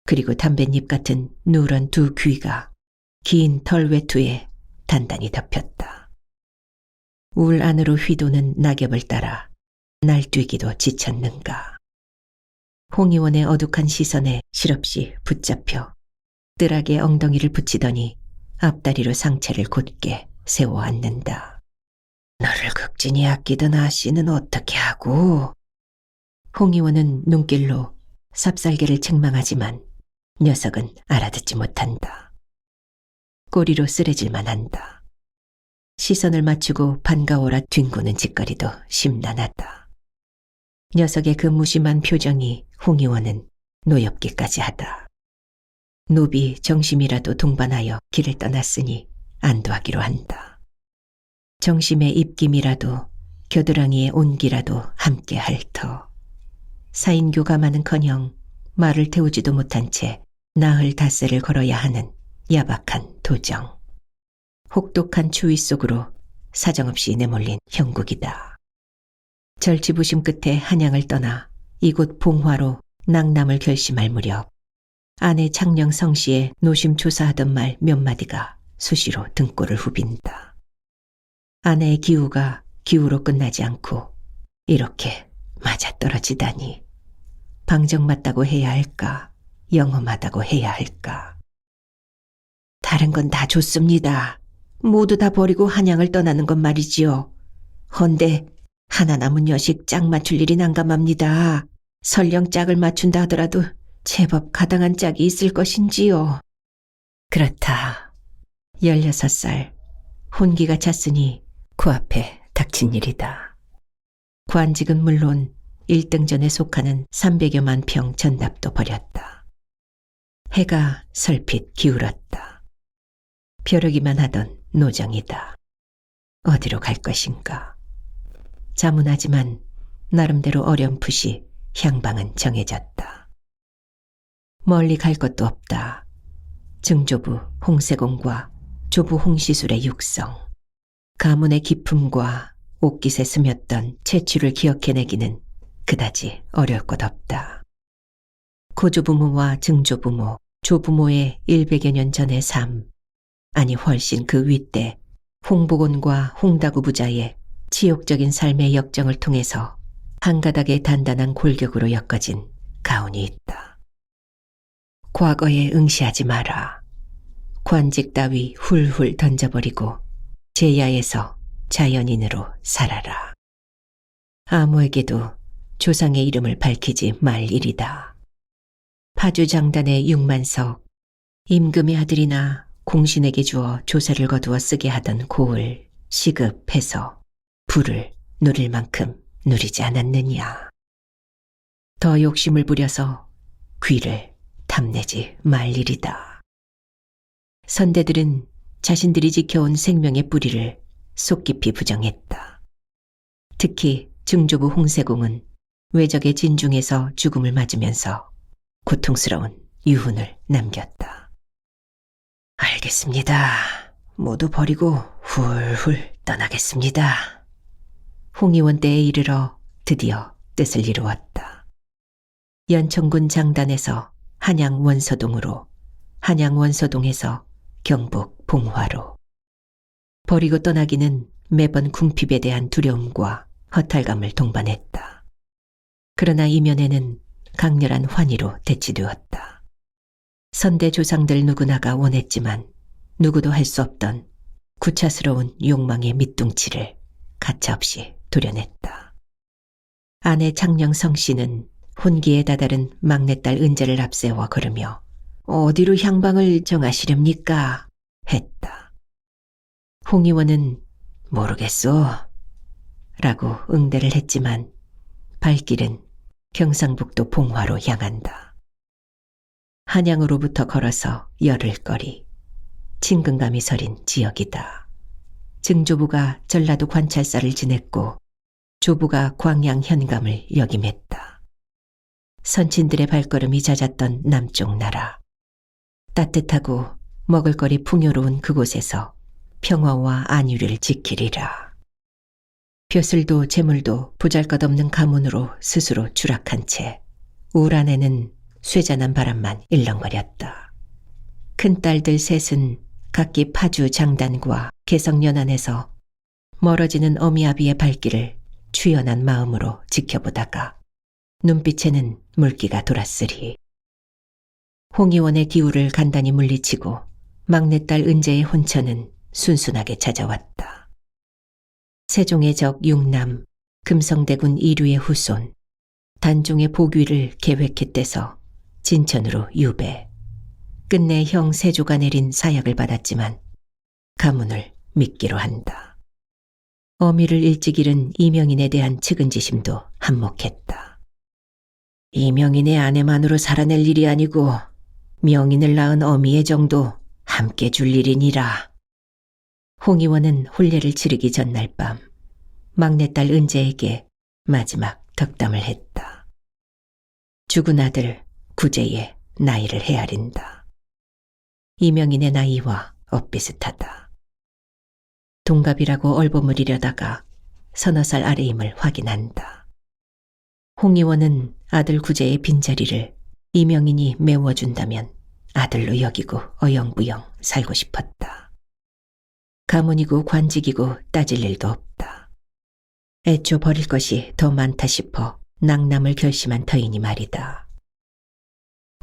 그리고 담뱃잎 같은 누런 2 귀가 긴 털 외투에 단단히 덮였다. 울 안으로 휘도는 낙엽을 따라 날뛰기도 지쳤는가. 홍 의원의 어둑한 시선에 실없이 붙잡혀 뜰하게 엉덩이를 붙이더니 앞다리로 상체를 곧게 세워 앉는다. 너를 극진히 아끼던 아씨는 어떻게 하고? 홍 의원은 눈길로 삽살개를 책망하지만 녀석은 알아듣지 못한다. 꼬리로 쓰러질만 한다. 시선을 맞추고 반가워라 뒹구는 짓거리도 심란하다. 녀석의 그 무심한 표정이 홍 의원은 노엽기까지 하다. 노비 정심이라도 동반하여 길을 떠났으니 안도하기로 한다. 정심의 입김이라도 겨드랑이의 온기라도 함께 핥어. 사인교감하는커녕 말을 태우지도 못한 채 나흘 닷새를 걸어야 하는 야박한 도정. 혹독한 추위 속으로 사정없이 내몰린 형국이다. 절치부심 끝에 한양을 떠나 이곳 봉화로 낭남을 결심할 무렵 아내 창녕 성씨의 노심초사하던 말 몇 마디가 수시로 등골을 후빈다. 아내의 기우가 기우로 끝나지 않고 이렇게 맞아떨어지다니. 방정맞다고 해야 할까, 영험하다고 해야 할까. 다른 건 다 좋습니다. 모두 다 버리고 한양을 떠나는 건 말이지요. 헌데 하나 남은 여식 짝 맞출 일이 난감합니다. 설령 짝을 맞춘다 하더라도 제법 가당한 짝이 있을 것인지요. 그렇다. 16살. 혼기가 찼으니 코앞에 닥친 일이다. 관직은 물론 1등전에 속하는 300여만 평 전답도 버렸다. 해가 설핏 기울었다. 벼르기만 하던 노정이다. 어디로 갈 것인가. 자문하지만 나름대로 어렴풋이 향방은 정해졌다. 멀리 갈 것도 없다. 증조부 홍세공과 조부 홍시술의 육성, 가문의 기품과 옥깃에 스며던 채취를 기억해내기는 그다지 어려울 것 없다. 고조부모와 증조부모, 조부모의 100여 년 전의 삶, 아니 훨씬 그 윗대 홍복원과 홍다구 부자의 치욕적인 삶의 역정을 통해서 한 가닥의 단단한 골격으로 엮어진 가훈이 있다. 과거에 응시하지 마라. 관직 따위 훌훌 던져버리고 제야에서 자연인으로 살아라. 아무에게도 조상의 이름을 밝히지 말 일이다. 파주장단의 6만석, 임금의 아들이나 공신에게 주어 조사를 거두어 쓰게 하던 고을 시급해서 부를 누릴 만큼 누리지 않았느냐. 더 욕심을 부려서 귀를 탐내지 말 일이다. 선대들은 자신들이 지켜온 생명의 뿌리를 속 깊이 부정했다. 특히 증조부 홍세공은 외적의 진중에서 죽음을 맞으면서 고통스러운 유훈을 남겼다. 알겠습니다. 모두 버리고 훌훌 떠나겠습니다. 홍의원 때에 이르러 드디어 뜻을 이루었다. 연천군 장단에서 한양 원서동으로, 한양 원서동에서 경북 봉화로. 버리고 떠나기는 매번 궁핍에 대한 두려움과 허탈감을 동반했다. 그러나 이면에는 강렬한 환희로 대치되었다. 선대 조상들 누구나가 원했지만 누구도 할 수 없던 구차스러운 욕망의 밑둥치를 가차없이 도려냈다. 아내 장령성 씨는 혼기에 다다른 막내딸 은재를 앞세워 걸으며 어디로 향방을 정하시렵니까? 했다. 홍의원은 모르겠소 라고 응대를 했지만 발길은 경상북도 봉화로 향한다. 한양으로부터 걸어서 열흘거리, 친근감이 서린 지역이다. 증조부가 전라도 관찰사를 지냈고 조부가 광양 현감을 역임했다. 선친들의 발걸음이 잦았던 남쪽 나라. 따뜻하고 먹을거리 풍요로운 그곳에서 평화와 안위를 지키리라. 벼슬도 재물도 보잘것없는 가문으로 스스로 추락한 채 우란에는 쇠잔한 바람만 일렁거렸다. 큰딸들 셋은 각기 파주 장단과 개성연안에서 멀어지는 어미아비의 발길을 추연한 마음으로 지켜보다가 눈빛에는 물기가 돌았으리. 홍의원의 기우를 간단히 물리치고 막내딸 은재의 혼처는 순순하게 찾아왔다. 세종의 적 육남, 금성대군 이류의 후손, 단종의 복위를 계획했대서 진천으로 유배. 끝내 형 세조가 내린 사약을 받았지만 가문을 믿기로 한다. 어미를 일찍 잃은 이명인에 대한 측은지심도 한몫했다. 이명인의 아내만으로 살아낼 일이 아니고 명인을 낳은 어미의 정도 함께 줄 일이니라. 홍의원은 혼례를 치르기 전날 밤 막내딸 은재에게 마지막 덕담을 했다. 죽은 아들 구제의 나이를 헤아린다. 이명인의 나이와 엇비슷하다. 동갑이라고 얼버무리려다가 서너 살 아래임을 확인한다. 홍의원은 아들 구제의 빈자리를 이명인이 메워준다면 아들로 여기고 어영부영 살고 싶었다. 가문이고 관직이고 따질 일도 없다. 애초 버릴 것이 더 많다 싶어 낭남을 결심한 터이니 말이다.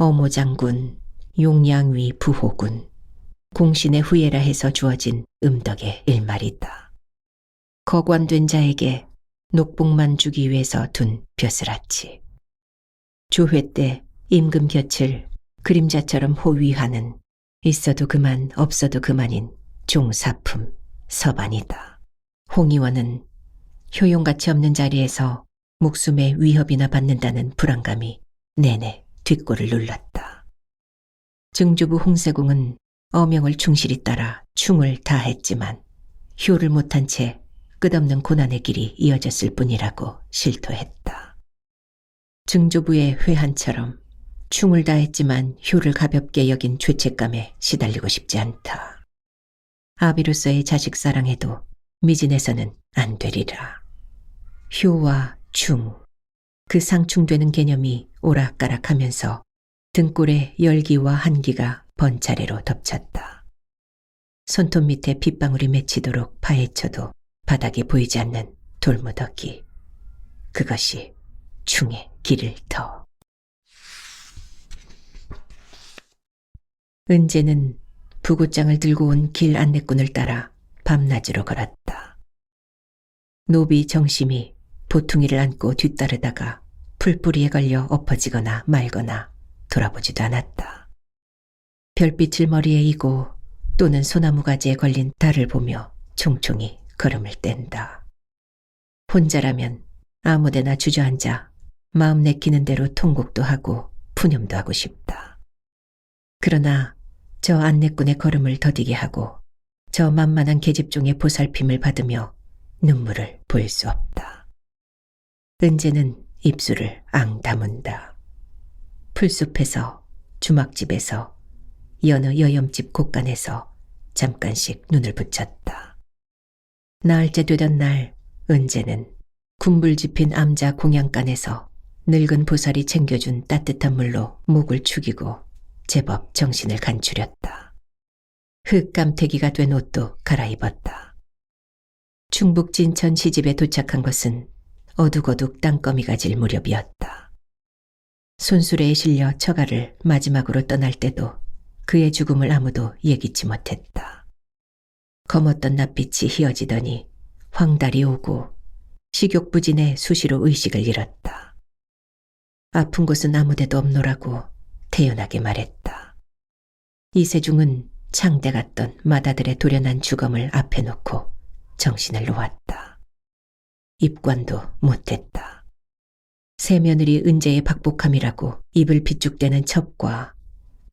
어모 장군, 용량위 부호군, 공신의 후예라 해서 주어진 음덕의 일말이다. 거관된 자에게 녹복만 주기 위해서 둔 벼슬아치. 조회 때 임금 곁을 그림자처럼 호위하는 있어도 그만 없어도 그만인 종사품 서반이다. 홍의원은 효용가치 없는 자리에서 목숨의 위협이나 받는다는 불안감이 내내 뒷골을 눌렀다. 증조부 홍세공은 어명을 충실히 따라 충을 다했지만 효를 못한 채 끝없는 고난의 길이 이어졌을 뿐이라고 실토했다. 증조부의 회한처럼 충을 다했지만 효를 가볍게 여긴 죄책감에 시달리고 싶지 않다. 아비로서의 자식 사랑에도 미진해서는 안 되리라. 효와 충, 그 상충되는 개념이 오락가락하면서 등골에 열기와 한기가 번차례로 덮쳤다. 손톱 밑에 빗방울이 맺히도록 파헤쳐도 바닥에 보이지 않는 돌무더기. 그것이 충의 길을 터. 은재는 부고장을 들고 온 길 안내꾼을 따라 밤낮으로 걸었다. 노비 정심이 보퉁이를 안고 뒤따르다가 풀뿌리에 걸려 엎어지거나 말거나 돌아보지도 않았다. 별빛을 머리에 이고 또는 소나무 가지에 걸린 달을 보며 총총히 걸음을 뗀다. 혼자라면 아무데나 주저앉아 마음 내키는 대로 통곡도 하고 푸념도 하고 싶다. 그러나 저 안내꾼의 걸음을 더디게 하고 저 만만한 계집종의 보살핌을 받으며 눈물을 보일 수 없다. 은재는 입술을 앙 다문다. 풀숲에서, 주막집에서, 여느 여염집 곳간에서 잠깐씩 눈을 붙였다. 나흘째 되던 날 은재는 군불 집힌 암자 공양간에서 늙은 보살이 챙겨준 따뜻한 물로 목을 축이고 제법 정신을 간추렸다. 흙감태기가 된 옷도 갈아입었다. 충북 진천 시집에 도착한 것은 어둑어둑 땅거미가 질 무렵이었다. 손수레에 실려 처가를 마지막으로 떠날 때도 그의 죽음을 아무도 예기치 못했다. 검었던 낯빛이 희어지더니 황달이 오고 식욕부진에 수시로 의식을 잃었다. 아픈 곳은 아무데도 없노라고 태연하게 말했다. 이세중은 창대 같던 마다들의 도련한 주검을 앞에 놓고 정신을 놓았다. 입관도 못했다. 새며느리 은재의 박복함이라고 입을 비죽대는 첩과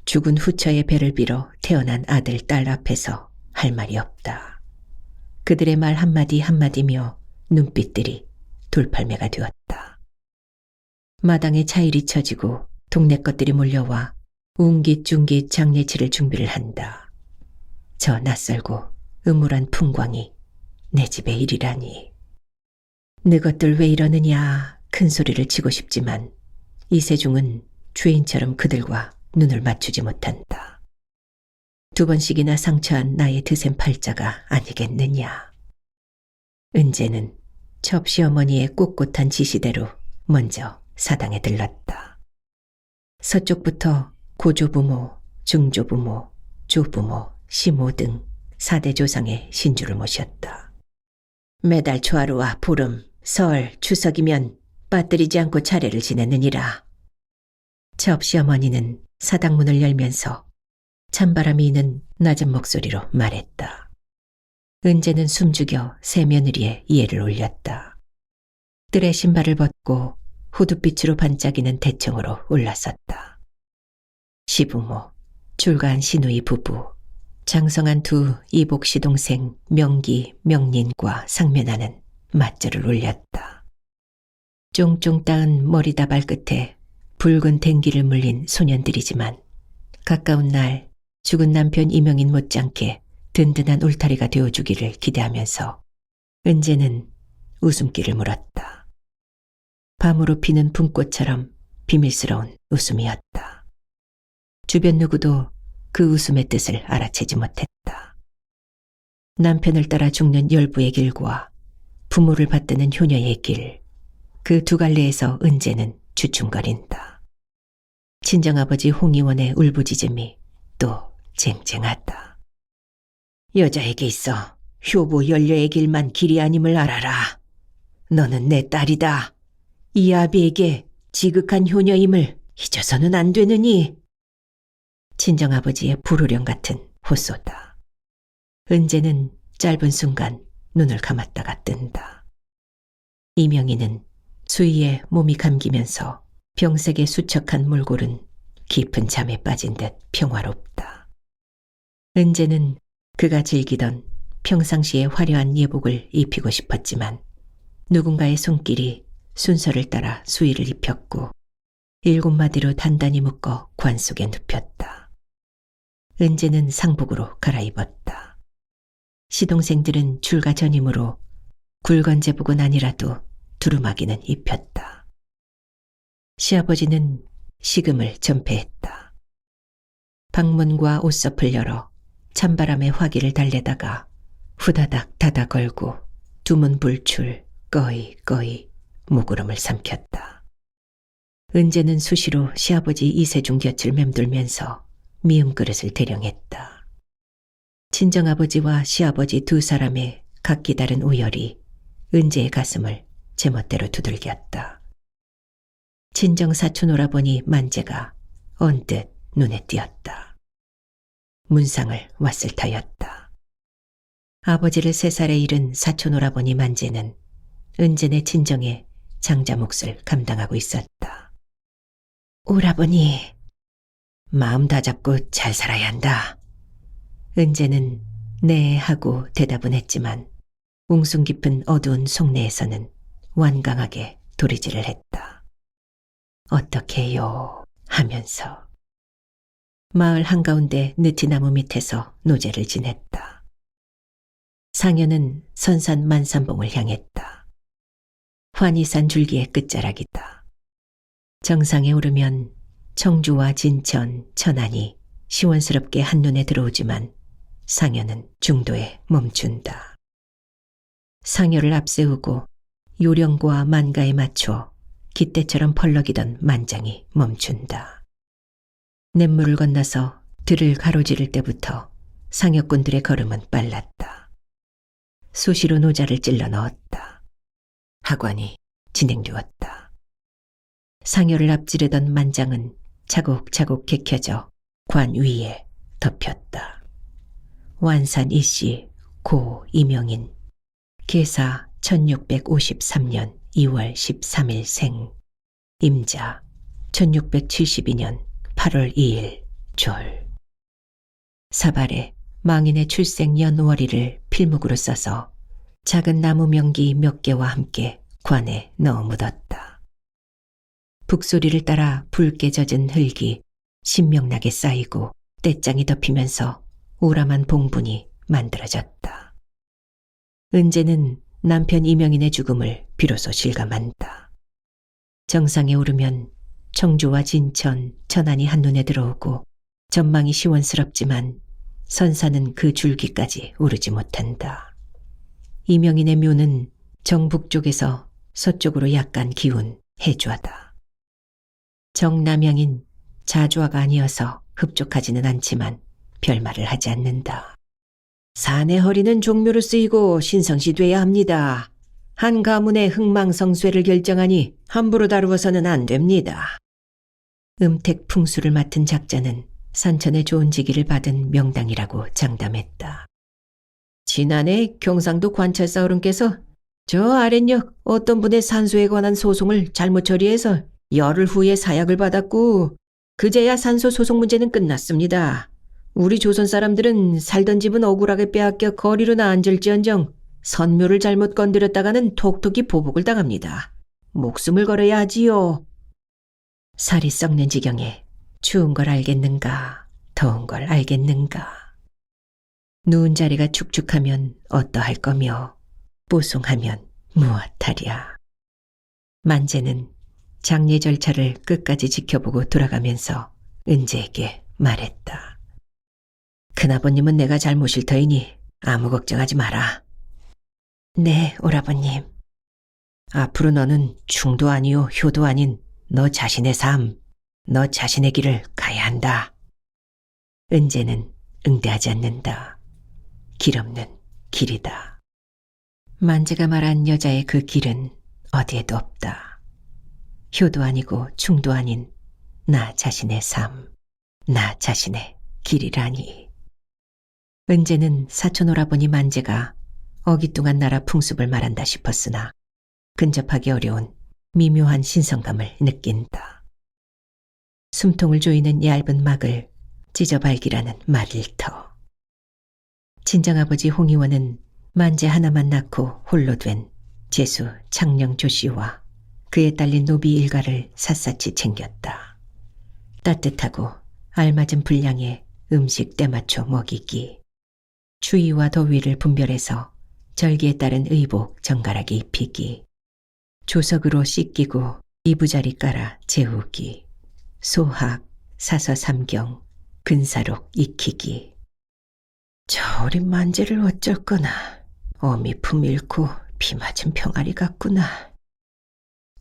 죽은 후처의 배를 빌어 태어난 아들, 딸 앞에서 할 말이 없다. 그들의 말 한마디 한마디며 눈빛들이 돌팔매가 되었다. 마당에 차일이 쳐지고 동네 것들이 몰려와 웅깃중깃 장례치를 준비를 한다. 저 낯설고 음울한 풍광이 내 집의 일이라니. 너것들 왜 이러느냐 큰 소리를 치고 싶지만 이세중은 죄인처럼 그들과 눈을 맞추지 못한다. 2번씩이나 상처한 나의 드센 팔자가 아니겠느냐. 은재는 첩시어머니의 꼿꼿한 지시대로 먼저 사당에 들렀다. 서쪽부터 고조부모, 중조부모, 조부모, 시모 등 4대 조상의 신주를 모셨다. 매달 초하루와 보름, 설, 추석이면 빠뜨리지 않고 차례를 지내느니라. 첩시어머니는 사당문을 열면서 찬바람이 이는 낮은 목소리로 말했다. 은재는 숨죽여 새며느리의 이해를 올렸다. 뜰에 신발을 벗고 후두빛으로 반짝이는 대청으로 올라섰다. 시부모, 출가한 시누이 부부, 장성한 2 이복시 동생 명기, 명린과 상면하는 맞절을 올렸다. 쫑쫑 따은 머리다 발끝에 붉은 댕기를 물린 소년들이지만 가까운 날 죽은 남편 이명인 못지않게 든든한 울타리가 되어주기를 기대하면서 은재는 웃음기를 물었다. 밤으로 피는 붕꽃처럼 비밀스러운 웃음이었다. 주변 누구도 그 웃음의 뜻을 알아채지 못했다. 남편을 따라 죽는 열부의 길과 부모를 받드는 효녀의 길, 그 2 갈래에서 은재는 주춤거린다. 친정아버지 홍의원의 울부짖음이 또 쟁쟁하다. 여자에게 있어 효부 연려의 길만 길이 아님을 알아라. 너는 내 딸이다. 이 아비에게 지극한 효녀임을 잊어서는 안 되느니. 친정아버지의 불호령 같은 호소다. 은재는 짧은 순간 눈을 감았다가 뜬다. 이명희는 수위에 몸이 감기면서 병색의 수척한 몰골은 깊은 잠에 빠진 듯 평화롭다. 은재는 그가 즐기던 평상시의 화려한 예복을 입히고 싶었지만 누군가의 손길이 순서를 따라 수의를 입혔고 7마디로 단단히 묶어 관 속에 눕혔다. 은재는 상복으로 갈아입었다. 시동생들은 줄과 전임으로 굵은 제복은 아니라도 두루마기는 입혔다. 시아버지는 식음을 전폐했다. 방문과 옷서풀 열어 찬바람에 화기를 달래다가 후다닥 닫아 걸고 두문 불출 꺼이 목구름을 삼켰다. 은재는 수시로 시아버지 이세중 곁을 맴돌면서 미음 그릇을 대령했다. 친정아버지와 시아버지 두 사람의 각기 다른 우열이 은재의 가슴을 제멋대로 두들겼다. 친정사촌 오라버니 만재가 언뜻 눈에 띄었다. 문상을 왔을 터였다. 아버지를 3살에 잃은 사촌 오라버니 만재는 은재네 친정의 장자 몫을 감당하고 있었다. 오라버니, 마음 다잡고 잘 살아야 한다. 은재는 네 하고 대답은 했지만 웅숭 깊은 어두운 속내에서는 완강하게 도리질을 했다. 어떻게요? 하면서 마을 한가운데 느티나무 밑에서 노제를 지냈다. 상여는 선산 만산봉을 향했다. 환희산 줄기의 끝자락이다. 정상에 오르면 청주와 진천, 천안이 시원스럽게 한눈에 들어오지만 상여는 중도에 멈춘다. 상여를 앞세우고 요령과 만가에 맞춰 깃대처럼 펄럭이던 만장이 멈춘다. 냇물을 건너서 들을 가로지를 때부터 상여꾼들의 걸음은 빨랐다. 수시로 노자를 찔러 넣었다. 하관이 진행되었다. 상여를 앞지르던 만장은 차곡차곡 개켜져 관 위에 덮였다. 완산 이씨 고 이명인 계사 1653년 2월 13일 생 임자 1672년 8월 2일 졸. 사발에 망인의 출생 연월일을 필묵으로 써서 작은 나무 명기 몇 개와 함께 관에 넣어 묻었다. 북소리를 따라 붉게 젖은 흙이 신명나게 쌓이고 떼장이 덮이면서 우람한 봉분이 만들어졌다. 은재는 남편 이명인의 죽음을 비로소 실감한다. 정상에 오르면 청주와 진천, 천안이 한눈에 들어오고 전망이 시원스럽지만 선산은 그 줄기까지 오르지 못한다. 이명인의 묘는 정북쪽에서 서쪽으로 약간 기운 해주하다. 정남향인 자주화가 아니어서 흡족하지는 않지만 별말을 하지 않는다. 산의 허리는 종묘로 쓰이고 신성시 돼야 합니다. 한 가문의 흥망성쇠를 결정하니 함부로 다루어서는 안 됩니다. 음택 풍수를 맡은 작자는 산천의 좋은 직위를 받은 명당이라고 장담했다. 지난해 경상도 관찰사 어른께서 저 아랫역 어떤 분의 산소에 관한 소송을 잘못 처리해서 열흘 후에 사약을 받았고 그제야 산소 소송 문제는 끝났습니다. 우리 조선 사람들은 살던 집은 억울하게 빼앗겨 거리로나 앉을지언정 선묘를 잘못 건드렸다가는 톡톡히 보복을 당합니다. 목숨을 걸어야 하지요. 살이 썩는 지경에 추운 걸 알겠는가, 더운 걸 알겠는가. 누운 자리가 축축하면 어떠할 거며 뽀송하면 무엇하랴. 만재는 장례 절차를 끝까지 지켜보고 돌아가면서 은재에게 말했다. 큰아버님은 내가 잘 모실 터이니 아무 걱정하지 마라. 네, 오라버님. 앞으로 너는 충도 아니요 효도 아닌 너 자신의 삶, 너 자신의 길을 가야 한다. 은재는 응대하지 않는다. 길 없는 길이다. 만재가 말한 여자의 그 길은 어디에도 없다. 효도 아니고 충도 아닌 나 자신의 삶, 나 자신의 길이라니. 은재는 사촌 오라버니 만재가 어기뚱한 나라 풍습을 말한다 싶었으나 근접하기 어려운 미묘한 신선감을 느낀다. 숨통을 조이는 얇은 막을 찢어발기라는 말일터. 친정아버지 홍의원은 만재 하나만 낳고 홀로 된 재수 창녕 조씨와 그에 딸린 노비 일가를 샅샅이 챙겼다. 따뜻하고 알맞은 분량의 음식 때맞춰 먹이기, 추위와 더위를 분별해서 절기에 따른 의복 정갈하게 입히기, 조석으로 씻기고 이부자리 깔아 재우기, 소학, 사서삼경, 근사록 익히기. 저 어린 만재를 어쩔거나 어미 품 잃고 비 맞은 병아리 같구나.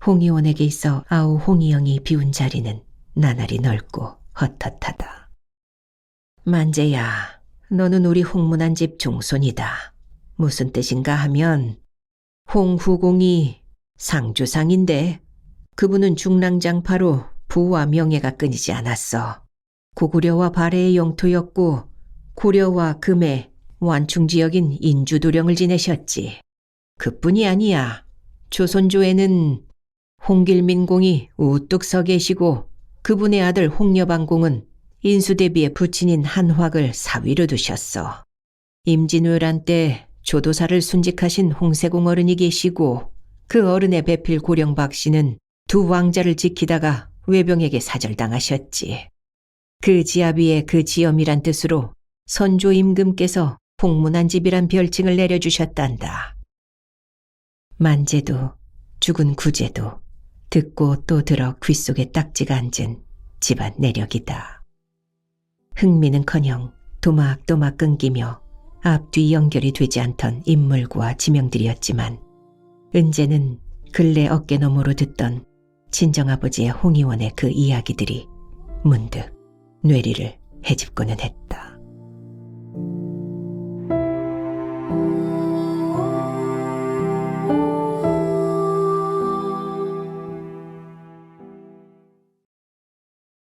홍의원에게 있어 아우 홍의영이 비운 자리는 나날이 넓고 헛헛하다. 만재야, 너는 우리 홍문안 집 종손이다. 무슨 뜻인가 하면 홍후공이 상주상인데 그분은 중랑장파로 부와 명예가 끊이지 않았어. 고구려와 발해의 영토였고 고려와 금의 완충지역인 인주도령을 지내셨지. 그뿐이 아니야. 조선조에는 홍길민공이 우뚝 서 계시고 그분의 아들 홍여방공은 인수대비의 부친인 한확을 사위로 두셨어. 임진왜란 때 조도사를 순직하신 홍세공 어른이 계시고 그 어른의 배필 고령박 씨는 두 왕자를 지키다가 외병에게 사절당하셨지. 그 지아비의 그 지엄이란 뜻으로 선조 임금께서 홍문안 집이란 별칭을 내려주셨단다. 만재도 죽은 구제도 듣고 또 들어 귓속에 딱지가 앉은 집안 내력이다. 흥미는커녕 도막도막 끊기며 앞뒤 연결이 되지 않던 인물과 지명들이었지만 은재는 근래 어깨너머로 듣던 친정아버지의 홍의원의 그 이야기들이 문득 뇌리를 헤집고는 했다.